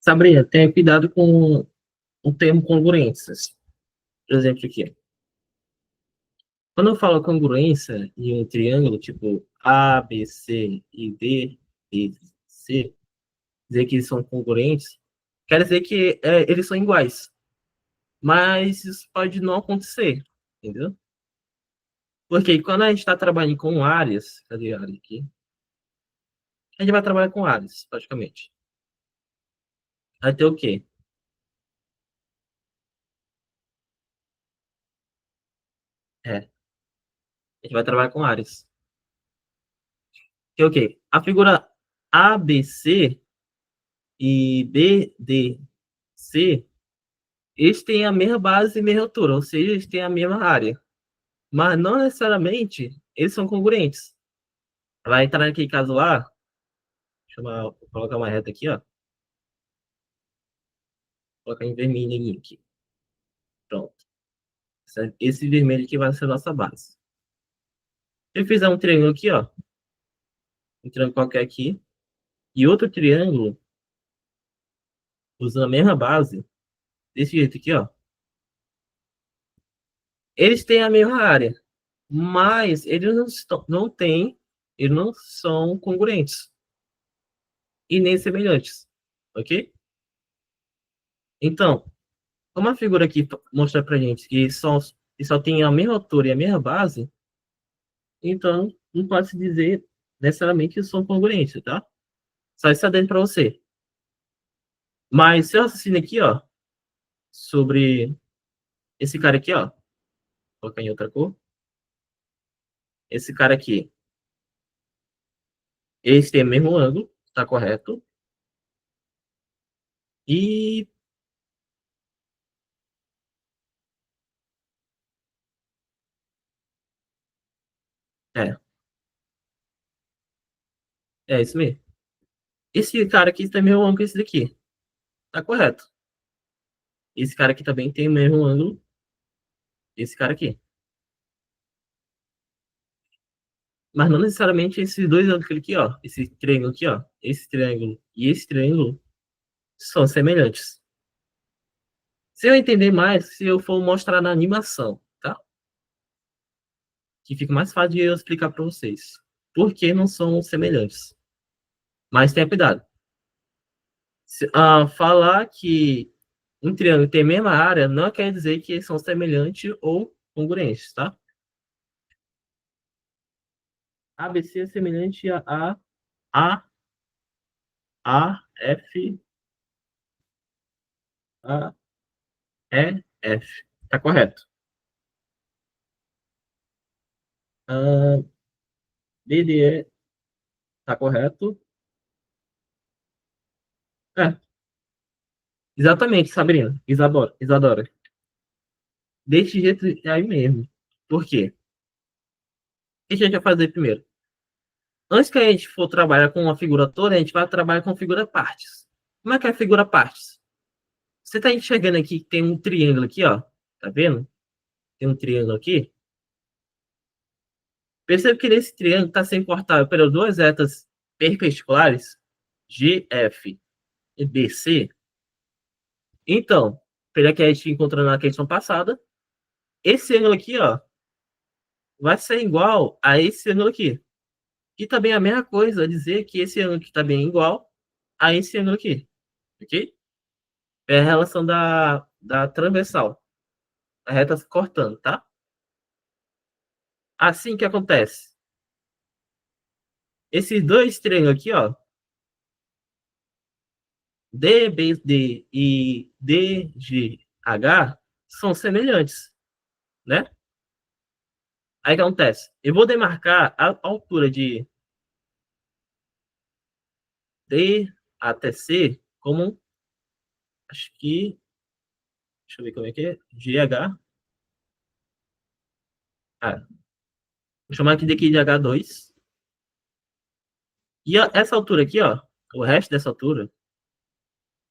Sabrina, tenha cuidado com o termo congruências. Por exemplo, aqui. Quando eu falo congruência em um triângulo, tipo A, B, C e D, e C, dizer que eles são congruentes, quer dizer que eles são iguais. Mas isso pode não acontecer, entendeu? Porque quando a gente está trabalhando com áreas, cadê a área aqui? A gente vai trabalhar com áreas, praticamente. Vai ter o quê? É, a gente vai trabalhar com áreas. Que é o quê? A figura ABC e BDC, eles têm a mesma base e mesma altura, ou seja, eles têm a mesma área. Mas não necessariamente eles são congruentes. Vai entrar naquele caso lá, deixa eu colocar uma reta aqui, ó. Colocar em vermelho aqui. Pronto. Esse vermelho aqui vai ser a nossa base. Se eu fizer um triângulo aqui, ó, um triângulo qualquer aqui, e outro triângulo, usando a mesma base, desse jeito aqui, ó, eles têm a mesma área, mas não têm, eles não são congruentes e nem semelhantes, ok? Então, como a figura aqui mostra pra gente que só tem a mesma altura e a mesma base, então não pode se dizer necessariamente que são congruentes, tá? Só isso dentro para você. Mas se eu raciocínio aqui, ó, sobre esse cara aqui, ó, vou colocar em outra cor. Esse cara aqui, eles têm o mesmo ângulo, tá correto? E é, é isso mesmo. Esse cara aqui tem o mesmo ângulo que esse daqui, tá correto? Esse cara aqui também tem o mesmo ângulo, esse cara aqui. Mas não necessariamente esses dois ângulos aqui, ó, esse triângulo aqui, ó, esse triângulo e esse triângulo são semelhantes. Se eu entender mais, se eu for mostrar na animação, tá? Que fica mais fácil de eu explicar para vocês. Por que não são semelhantes? Mas tenha cuidado. Falar que um triângulo tem a mesma área não quer dizer que eles são semelhantes ou congruentes, tá? ABC é semelhante F, A, F. Tá correto. Ah, BDE tá correto. É, exatamente, Sabrina. Isadora. Desse jeito aí mesmo. Por quê? O que a gente vai fazer primeiro? Antes que a gente for trabalhar com uma figura toda, a gente vai trabalhar com figura partes. Como é que é a figura partes? Você tá enxergando aqui que tem um triângulo aqui, ó. Tá vendo? Tem um triângulo aqui. Percebe que nesse triângulo está sendo cortado pelas duas retas perpendiculares, GF e BC. Então, pela que a gente encontrou na questão passada, esse ângulo aqui, ó, vai ser igual a esse ângulo aqui. E também a mesma coisa, dizer que esse ângulo aqui também é igual a esse ângulo aqui. Ok? É a relação da transversal. A reta se cortando, tá? Assim que acontece. Esses dois triângulos aqui, ó, DBD e DGH, são semelhantes, né? Aí o que acontece? Eu vou demarcar a altura de D até C como, acho que, deixa eu ver como é que é, GH, vou chamar aqui de H2. E essa altura aqui, ó, o resto dessa altura,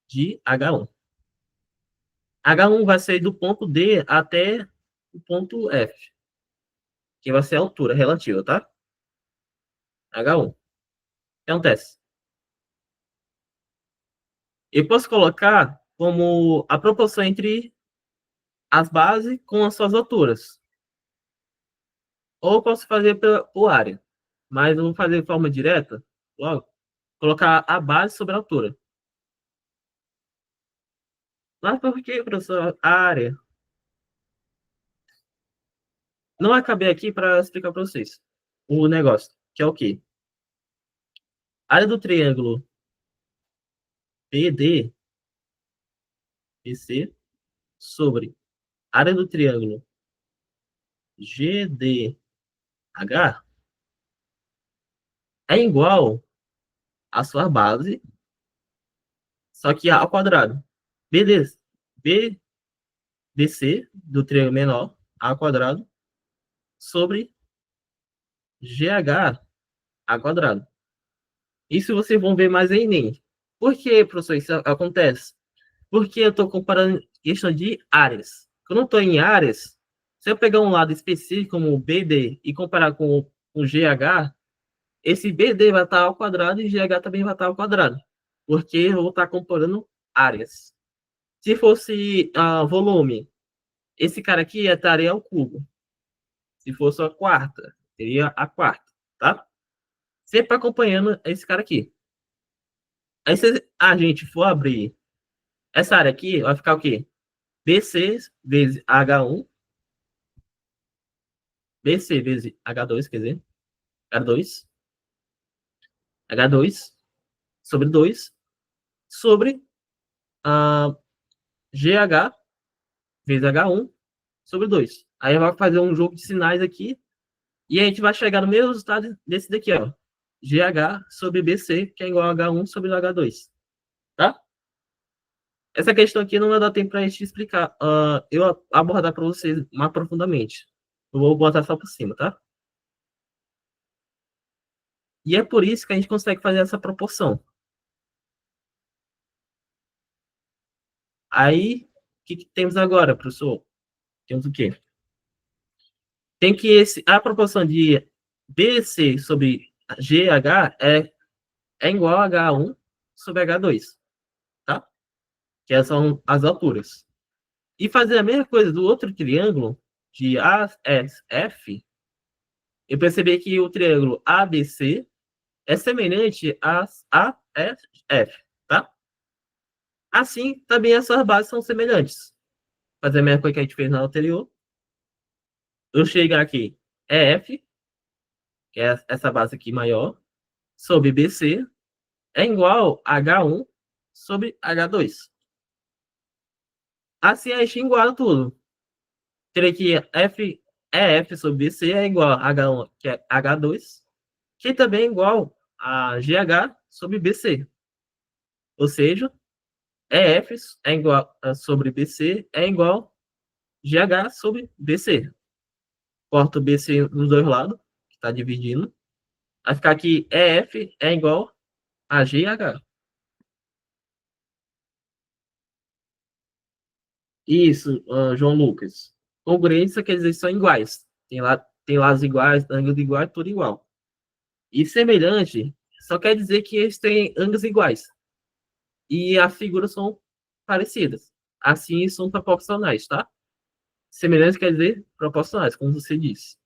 de H1. H1 vai ser do ponto D até o ponto F, que vai ser a altura relativa, tá? H1. O que acontece? Eu posso colocar como a proporção entre as bases com as suas alturas. Ou posso fazer por área. Mas eu vou fazer de forma direta, logo, colocar a base sobre a altura. Mas por que, professor, a área? Não acabei aqui para explicar para vocês o negócio, que é o quê? A área do triângulo PD, BC, sobre a área do triângulo GDH é igual à sua base, só que ao quadrado. Beleza. BC do triângulo menor, A ao quadrado, sobre GH ao quadrado. Isso vocês vão ver mais em Enem. Por que, professor, isso acontece? Porque eu estou comparando questão de áreas. Quando eu estou em áreas, se eu pegar um lado específico, como o BD, e comparar com o GH, esse BD vai estar ao quadrado e GH também vai estar ao quadrado. Porque eu vou estar comparando áreas. Se fosse volume, esse cara aqui estaria ao cubo. Se fosse a quarta, seria a quarta, tá? Sempre acompanhando esse cara aqui. Aí se a gente for abrir essa área aqui, vai ficar o quê? BC vezes H1, BC vezes H2, quer dizer, H2, H2 sobre 2 sobre GH vezes H1 sobre 2. Aí vai fazer um jogo de sinais aqui e a gente vai chegar no mesmo resultado desse daqui, ó. GH sobre BC, que é igual a H1 sobre H2, tá? Essa questão aqui não vai dar tempo para a gente explicar. Eu abordar para vocês mais profundamente. Eu vou botar só por cima, tá? E é por isso que a gente consegue fazer essa proporção. Aí, o que temos agora, professor? Temos o quê? Tem que a proporção de BC sobre GH é igual a H1 sobre H2, tá? Que são as alturas. E fazer a mesma coisa do outro triângulo, de ASF, eu percebi que o triângulo ABC é semelhante a ASF, tá? Assim, também essas bases são semelhantes. Fazer a mesma coisa que a gente fez na anterior. Eu chegar aqui, EF, que é essa base aqui maior, sobre BC, é igual a H1 sobre H2. Assim, a gente iguala tudo. Terei que EF sobre BC é igual a H1, que é H2, que também é igual a GH sobre BC. Ou seja, EF é igual sobre BC é igual GH sobre BC. Corto BC nos dois lados, que está dividindo. Vai ficar aqui EF é igual a GH. Isso, João Lucas. Congruência quer dizer são iguais. Tem lados iguais, ângulos iguais, tudo igual. E semelhante só quer dizer que eles têm ângulos iguais. E as figuras são parecidas. Assim, são proporcionais, tá? Semelhantes quer dizer proporcionais, como você disse.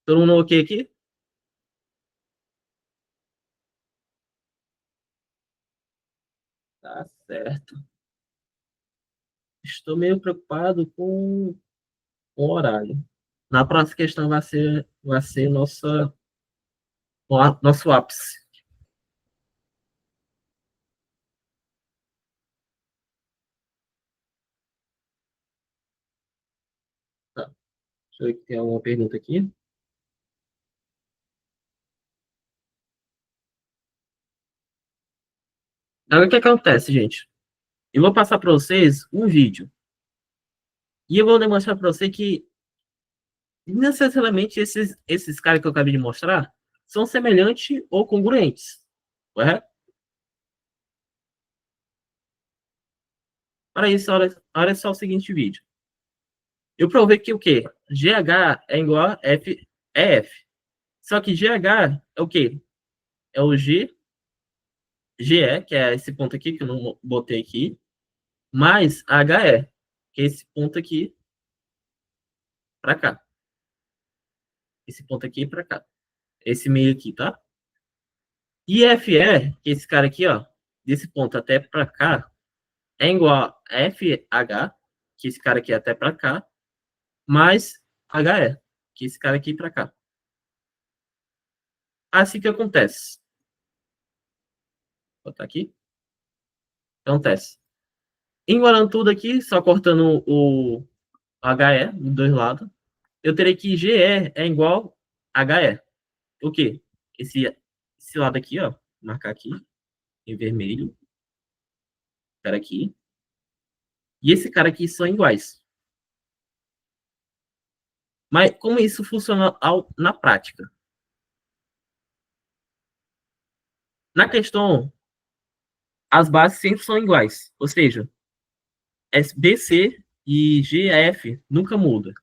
Todo mundo ok aqui? Tá certo. Estou meio preocupado com o horário. Na próxima questão vai ser nosso ápice. Tá. Deixa eu ver se tem alguma pergunta aqui. Agora, o que acontece, gente? Eu vou passar para vocês um vídeo. E eu vou demonstrar para você que, necessariamente, esses caras que eu acabei de mostrar são semelhantes ou congruentes. Correto? Para isso, olha só o seguinte vídeo. Eu provei que o quê? GH é igual a F. Só que GH é o quê? É o GE, que é esse ponto aqui, que eu não botei aqui, mais HE, que é esse ponto aqui para cá. Esse ponto aqui para cá. Esse meio aqui, tá? E FE, que é esse cara aqui, ó, desse ponto até para cá, é igual a FH, que esse cara aqui é até para cá, mais HE, que esse cara aqui para cá. Assim que acontece. Vou botar aqui. Acontece. Igualando tudo aqui, só cortando o HE dos dois lados, eu terei que GE é igual a HE. O quê? Esse lado aqui, ó, marcar aqui em vermelho, cara aqui, e esse cara aqui são iguais. Mas como isso funciona na prática? Na questão, as bases sempre são iguais, ou seja, BC e GF nunca muda.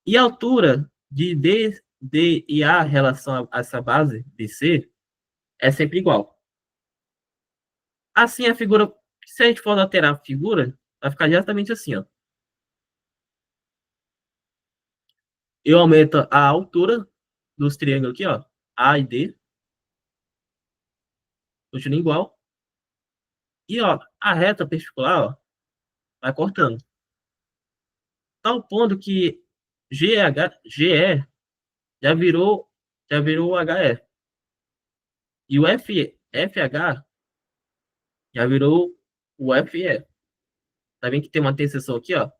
E a altura de D e A em relação a essa base BC é sempre igual. Assim, a figura, se a gente for alterar a figura, vai ficar exatamente assim, ó. Eu aumento a altura dos triângulos aqui, ó, A e D, continua igual. E, ó, a reta perpendicular, ó, vai cortando. Tal ponto que GE já virou HE. E o FH já virou o FE. Tá vendo que tem uma interseção aqui, ó?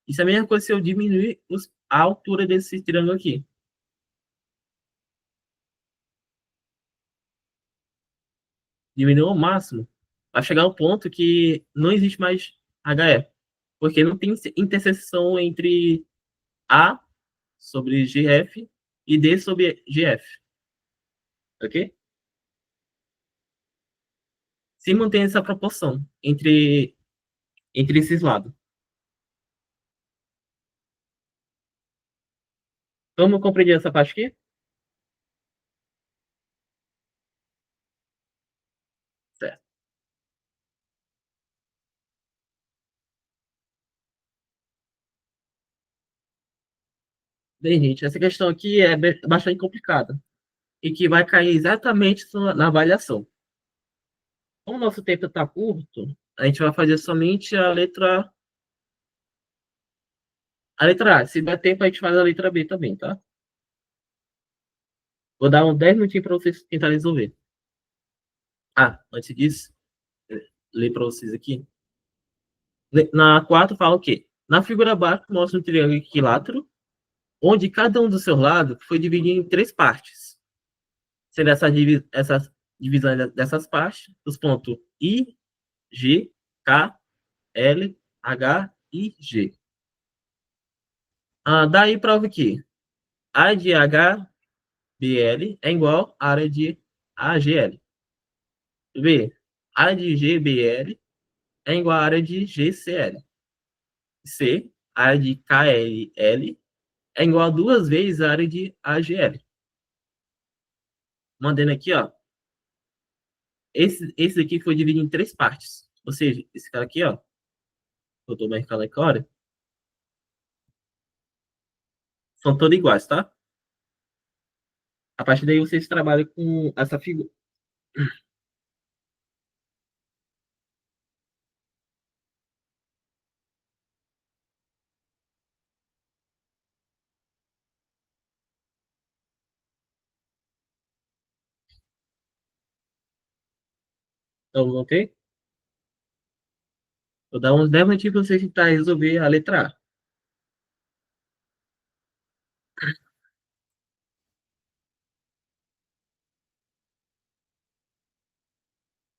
Isso é a mesma coisa se eu diminuir a altura desse triângulo aqui. Diminuir ao máximo, vai chegar ao ponto que não existe mais HE. Porque não tem interseção entre A sobre GF e D sobre GF. Ok? Se mantém essa proporção entre esses lados. Vamos compreender essa parte aqui? Certo. Bem, gente, essa questão aqui é bastante complicada e que vai cair exatamente na avaliação. Como o nosso tempo está curto, a gente vai fazer somente a letra A. Se der tempo, a gente faz a letra B também, tá? Vou dar uns 10 minutinhos para vocês tentarem resolver. Ah, antes disso, ler para vocês aqui. Na 4 fala o quê? Na figura abaixo mostra um triângulo equilátero, onde cada um dos seus lados foi dividido em três partes. Sendo essa divisão dessas partes, os pontos I, G, K, L, H e G. Daí prova que A de HBL é igual à área de AGL. B. A de GBL é igual à área de GCL. C. A de KLL é igual a duas vezes a área de AGL. Mandando aqui, ó. Esse aqui foi dividido em três partes. Ou seja, esse cara aqui, ó. Eu tô marcando aqui, olha. São todos iguais, tá? A partir daí vocês trabalham com essa figura. Então, ok? Vou dar uns 10 minutinhos para você tentar resolver a letra A.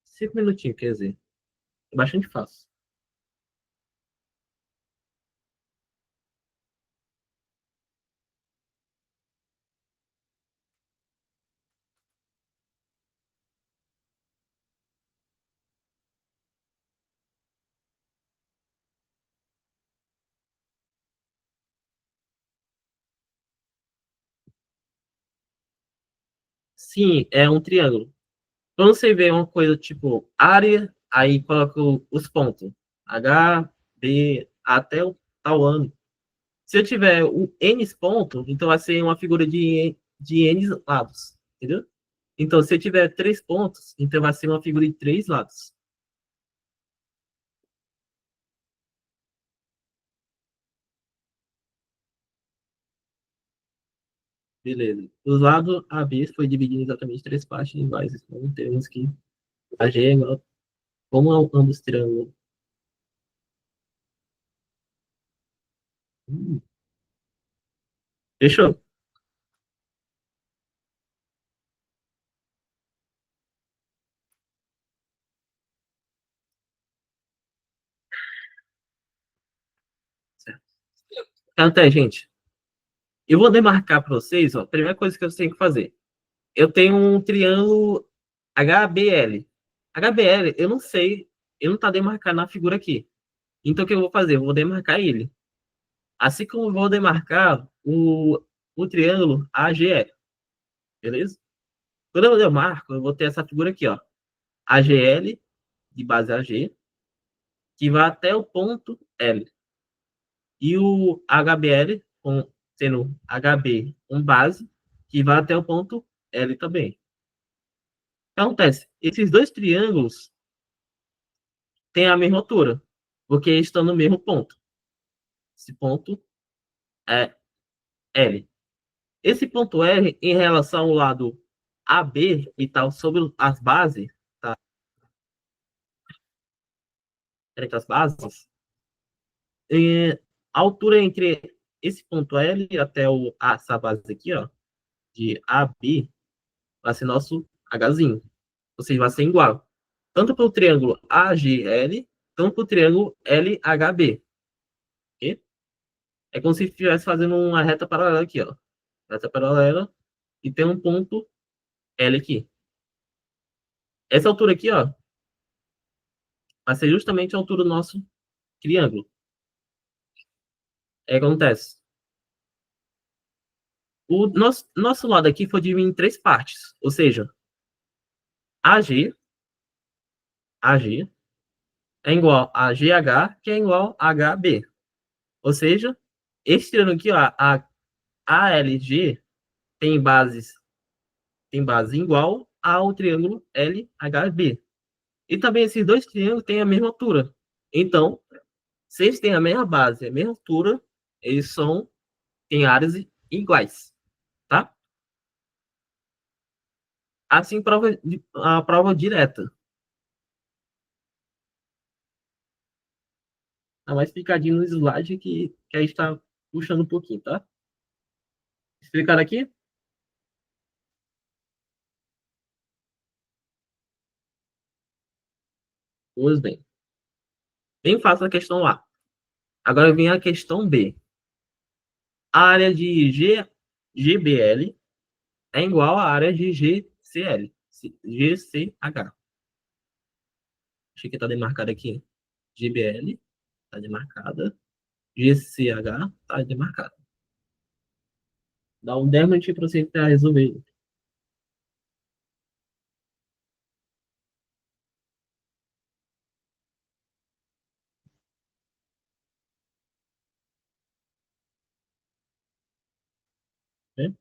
5 minutinhos, quer dizer. É bastante fácil. Sim, é um triângulo. Quando você vê uma coisa tipo área, aí coloca os pontos. H, B, até o tal ano. Se eu tiver o N pontos, então vai ser uma figura de N lados. Entendeu? Então, se eu tiver 3 pontos, então vai ser uma figura de 3 lados. Beleza. Os lados AB foi dividido exatamente em 3 partes iguais. Então, temos que a G é igual, como ambos triângulos. Hum, Fechou. Certo. Então, tá, gente. Eu vou demarcar para vocês, ó. A primeira coisa que eu tenho que fazer. Eu tenho um triângulo HBL. HBL, eu não sei, ele não está demarcado na figura aqui. Então, o que eu vou fazer? Eu vou demarcar ele. Assim como eu vou demarcar o triângulo AGL, beleza? Quando eu demarco, eu vou ter essa figura aqui, ó. AGL, de base AG, que vai até o ponto L. E o HBL, sendo HB com base, que vai até o ponto L também. O que acontece? Esses dois triângulos têm a mesma altura, porque estão no mesmo ponto. Esse ponto é L. Esse ponto L, em relação ao lado AB e tal, sobre as bases, tá? Entre as bases, a altura entre esse ponto L até essa base aqui, ó, de AB, vai ser nosso Hzinho. Ou seja, vai ser igual. Tanto para o triângulo AGL, tanto para o triângulo LHB. Ok? É como se estivesse fazendo uma reta paralela aqui, ó. Reta paralela e tem um ponto L aqui. Essa altura aqui, ó, vai ser justamente a altura do nosso triângulo. É o que acontece. O nosso lado aqui foi dividido em 3 partes. Ou seja, AG é igual a GH, que é igual a HB. Ou seja, esse triângulo aqui, ó, a ALG tem base igual ao triângulo LHB. E também esses dois triângulos têm a mesma altura. Então, se eles têm a mesma base, a mesma altura, eles têm áreas iguais, tá? Assim, a prova direta. Tá mais explicadinho no slide que a gente está puxando um pouquinho, tá? Explicar aqui? Pois bem. Bem fácil a questão A. Agora vem a questão B. A área de GBL é igual à área de GCH. Achei que está demarcado aqui. GBL está demarcada. GCH está demarcada. Dá um 10 minutinhos para você tentar resolver. Né?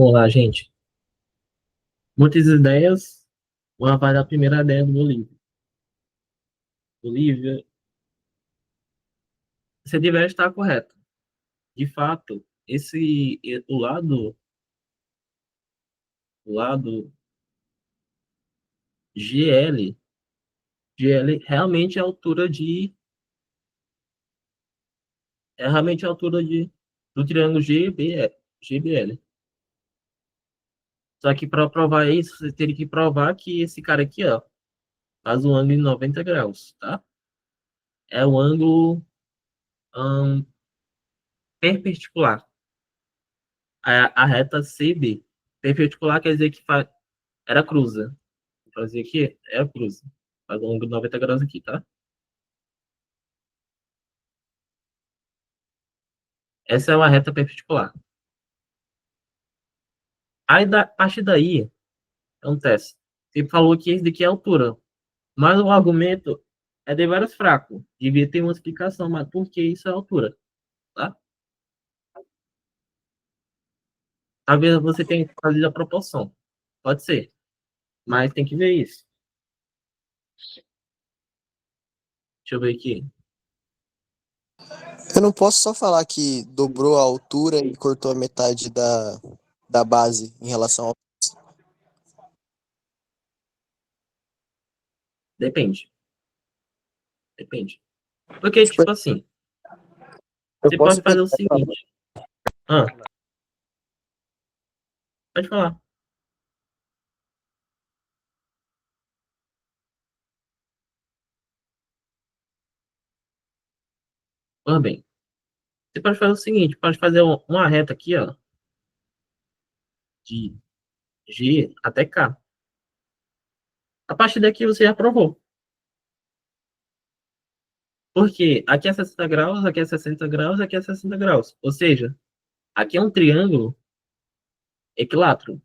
Vamos lá, gente. Muitas ideias. Vamos fazer a primeira ideia do Bolívia. Bolívia, você deve estar correto. De fato, o lado GL, GL realmente é a altura do triângulo GBL. Só que para provar isso, você teria que provar que esse cara aqui, ó, faz um ângulo em 90 graus, tá? É o ângulo ahn, perpendicular à reta CB. Perpendicular quer dizer que era cruza. Vou fazer aqui, é a cruza. Faz um ângulo de 90 graus aqui, tá? Essa é uma reta perpendicular. Aí, a partir daí, acontece. Você falou que esse daqui é a altura. Mas o argumento é de vários fracos. Devia ter uma explicação, mas por que isso é a altura, tá? Talvez você tenha que fazer a proporção. Pode ser. Mas tem que ver isso. Deixa eu ver aqui. Eu não posso só falar que dobrou a altura e cortou a metade da base em relação ao. Depende. Depende. Porque, Tipo, tipo assim, eu você posso pode fazer pegar. o seguinte. Ah, pode falar. Pois bem. Você pode fazer o seguinte. Pode fazer uma reta aqui, ó. De G até K. A partir daqui você já provou. Porque aqui é 60 graus, aqui é 60 graus, aqui é 60 graus. Ou seja, aqui é um triângulo equilátero. O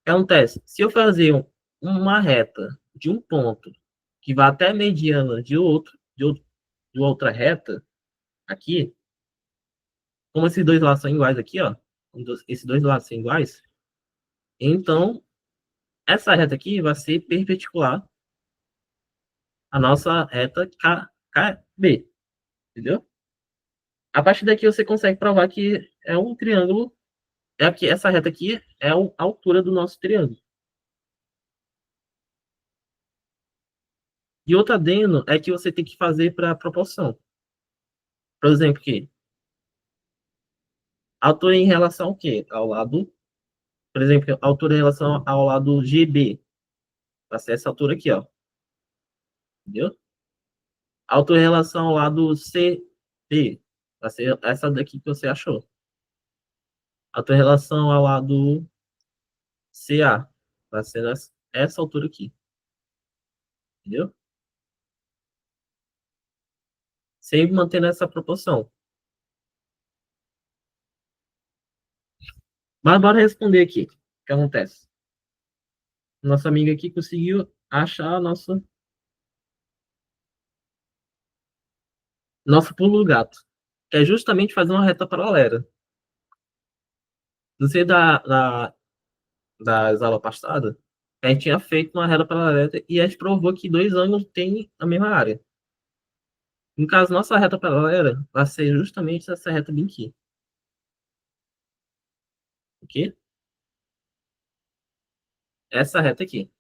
que acontece? Se eu fazer uma reta de um ponto que vai até a mediana de outra reta, aqui, como esses dois lados são iguais aqui, ó, esses dois lados são iguais, então essa reta aqui vai ser perpendicular à nossa reta KB, entendeu? A partir daqui você consegue provar que é um triângulo, essa reta aqui é a altura do nosso triângulo. E outro adendo é que você tem que fazer para a proporção. Por exemplo, que altura em relação ao quê? Ao lado, por exemplo, altura em relação ao lado GB. Vai ser essa altura aqui, ó. Entendeu? Altura em relação ao lado CB. Vai ser essa daqui que você achou. Altura em relação ao lado CA. Vai ser essa altura aqui. Entendeu? Sempre mantendo essa proporção. Mas bora responder aqui. O que acontece? Nossa amiga aqui conseguiu achar nosso pulo do gato. Que é justamente fazer uma reta paralela. Não sei das aulas passadas, a gente tinha feito uma reta paralela e a gente provou que dois ângulos têm a mesma área. No caso, nossa reta paralela vai ser justamente essa reta bem aqui. Ok? Essa reta aqui.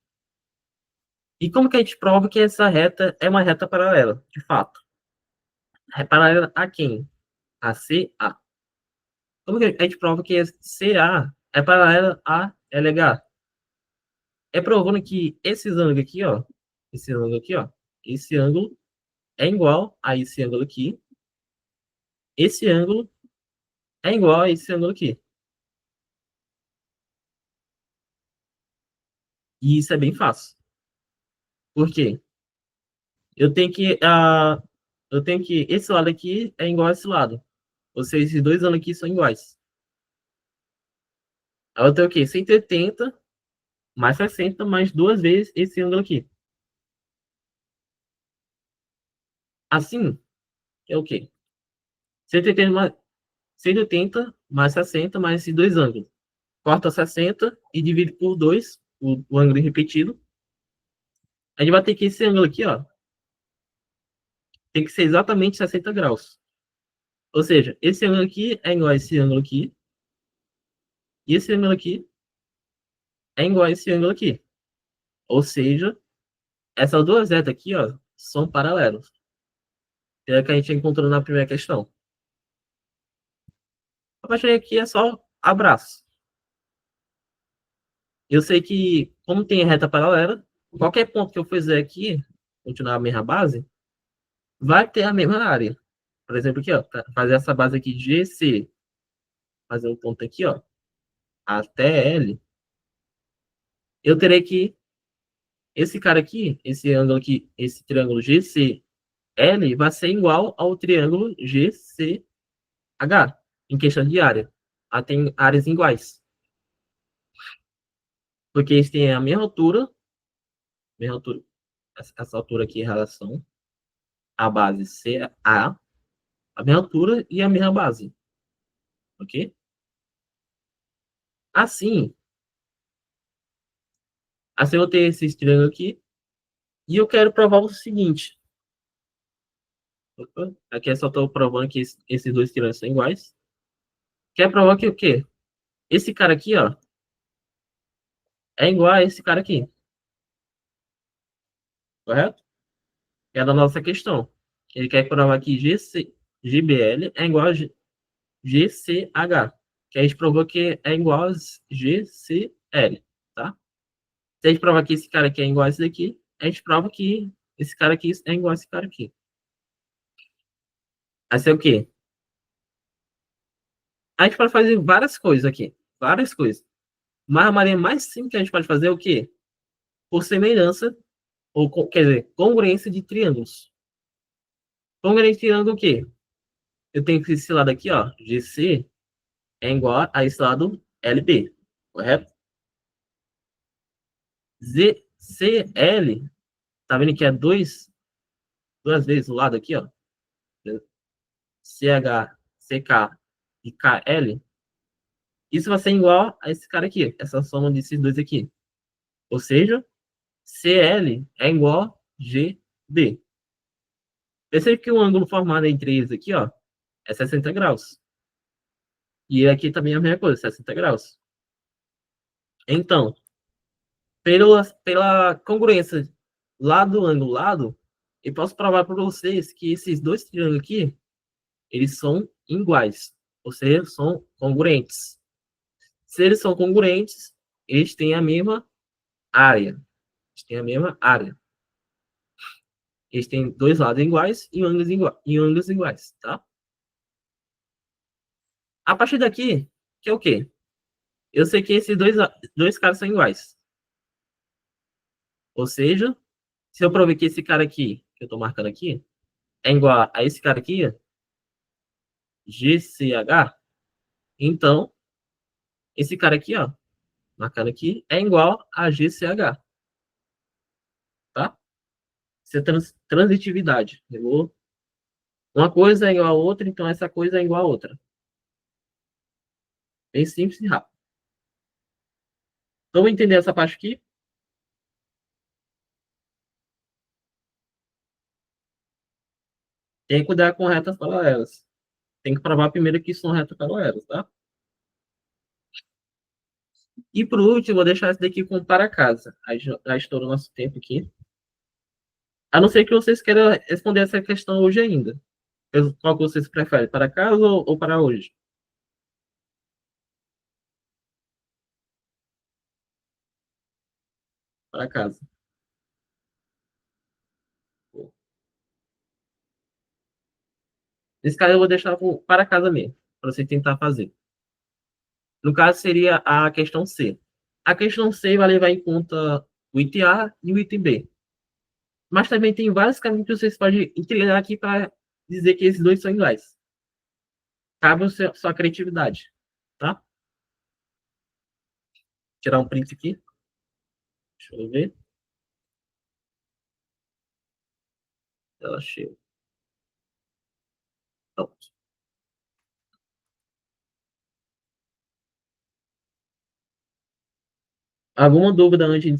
E como que a gente prova que essa reta é uma reta paralela, de fato? É paralela a quem? A CA. Como que a gente prova que CA é paralela a LH? É provando que esses ângulos aqui, ó, esse ângulo aqui, ó, esse ângulo é igual a esse ângulo aqui, esse ângulo é igual a esse ângulo aqui. E isso é bem fácil. Por quê? Eu tenho que, esse lado aqui é igual a esse lado. Ou seja, esses dois ângulos aqui são iguais. Aí eu tenho o quê? 180 mais 60 mais duas vezes esse ângulo aqui. Assim, é o quê? 180 mais, 180 mais 60 mais esses dois ângulos. Corta 60 e divide por 2 o ângulo repetido. A gente vai ter que esse ângulo aqui, ó, tem que ser exatamente 60 graus. Ou seja, esse ângulo aqui é igual a esse ângulo aqui. E esse ângulo aqui é igual a esse ângulo aqui. Ou seja, essas duas retas aqui, ó, são paralelas. É o que a gente encontrou na primeira questão. A partir daqui é só abraço. Eu sei que, como tem reta paralela, qualquer ponto que eu fizer aqui, continuar a mesma base, vai ter a mesma área. Por exemplo, aqui, ó, fazer essa base aqui GC, fazer um ponto aqui, ó, até L, eu terei que esse cara aqui, esse ângulo aqui, esse triângulo GCL vai ser igual ao triângulo GCH, em questão de área. Tem áreas iguais. Porque eles têm a mesma altura, essa altura aqui em relação à base CA, a mesma altura e a mesma base. Ok? Assim, assim eu vou ter esse triângulo aqui. E eu quero provar o seguinte. Opa, aqui eu só estou provando que esses dois triângulos são iguais. Quer provar que o quê? Esse cara aqui, ó, é igual a esse cara aqui. Correto? É da nossa questão. Ele quer provar que GBL é igual a GCH. Que a gente provou que é igual a GCL. Tá? Se a gente provar que esse cara aqui é igual a esse daqui, a gente prova que esse cara aqui é igual a esse cara aqui. Vai ser o quê? A gente pode fazer várias coisas aqui. Várias coisas. Mas a maneira mais simples que a gente pode fazer é o quê? Por semelhança, ou quer dizer, congruência de triângulos. Congruência de triângulo o quê? Eu tenho que esse lado aqui, ó, GC é igual a esse lado LB, correto? ZCL, tá vendo que é duas vezes o lado aqui, ó. CH, CK e KL. Isso vai ser igual a esse cara aqui, essa soma desses dois aqui. Ou seja, CL é igual a GB. Percebe que o ângulo formado entre eles aqui, ó, é 60 graus. E aqui também é a mesma coisa, 60 graus. Então, pela congruência lado, ângulo, lado, eu posso provar para vocês que esses dois triângulos aqui, eles são iguais. Ou seja, são congruentes. Se eles são congruentes, eles têm a mesma área. Eles têm a mesma área. Eles têm dois lados iguais e ângulos iguais, tá? A partir daqui, que é o quê? Eu sei que esses dois caras são iguais. Ou seja, se eu prover que esse cara aqui, que eu estou marcando aqui, é igual a esse cara aqui, GCH, então, esse cara aqui, ó, marcando aqui, é igual a GCH, tá? Isso é transitividade. Uma coisa é igual a outra, então essa coisa é igual a outra. Bem simples e rápido. Então, vamos entender essa parte aqui? Tem que cuidar com retas paralelas. Tem que provar primeiro que são retas paralelas, tá? E por último, vou deixar esse daqui como para casa. Aí já estourou nosso tempo aqui. A não ser que vocês queiram responder essa questão hoje ainda. Qual que vocês preferem, para casa ou para hoje? Para casa. Nesse caso, eu vou deixar para casa mesmo, para você tentar fazer. No caso, seria a questão C. A questão C vai levar em conta o item A e o item B. Mas também tem vários caminhos que vocês podem trilhar aqui para dizer que esses dois são iguais. Cabe a sua criatividade, tá? Tirar um print aqui. Deixa eu ver. Ela chega. Pronto. Alguma dúvida antes de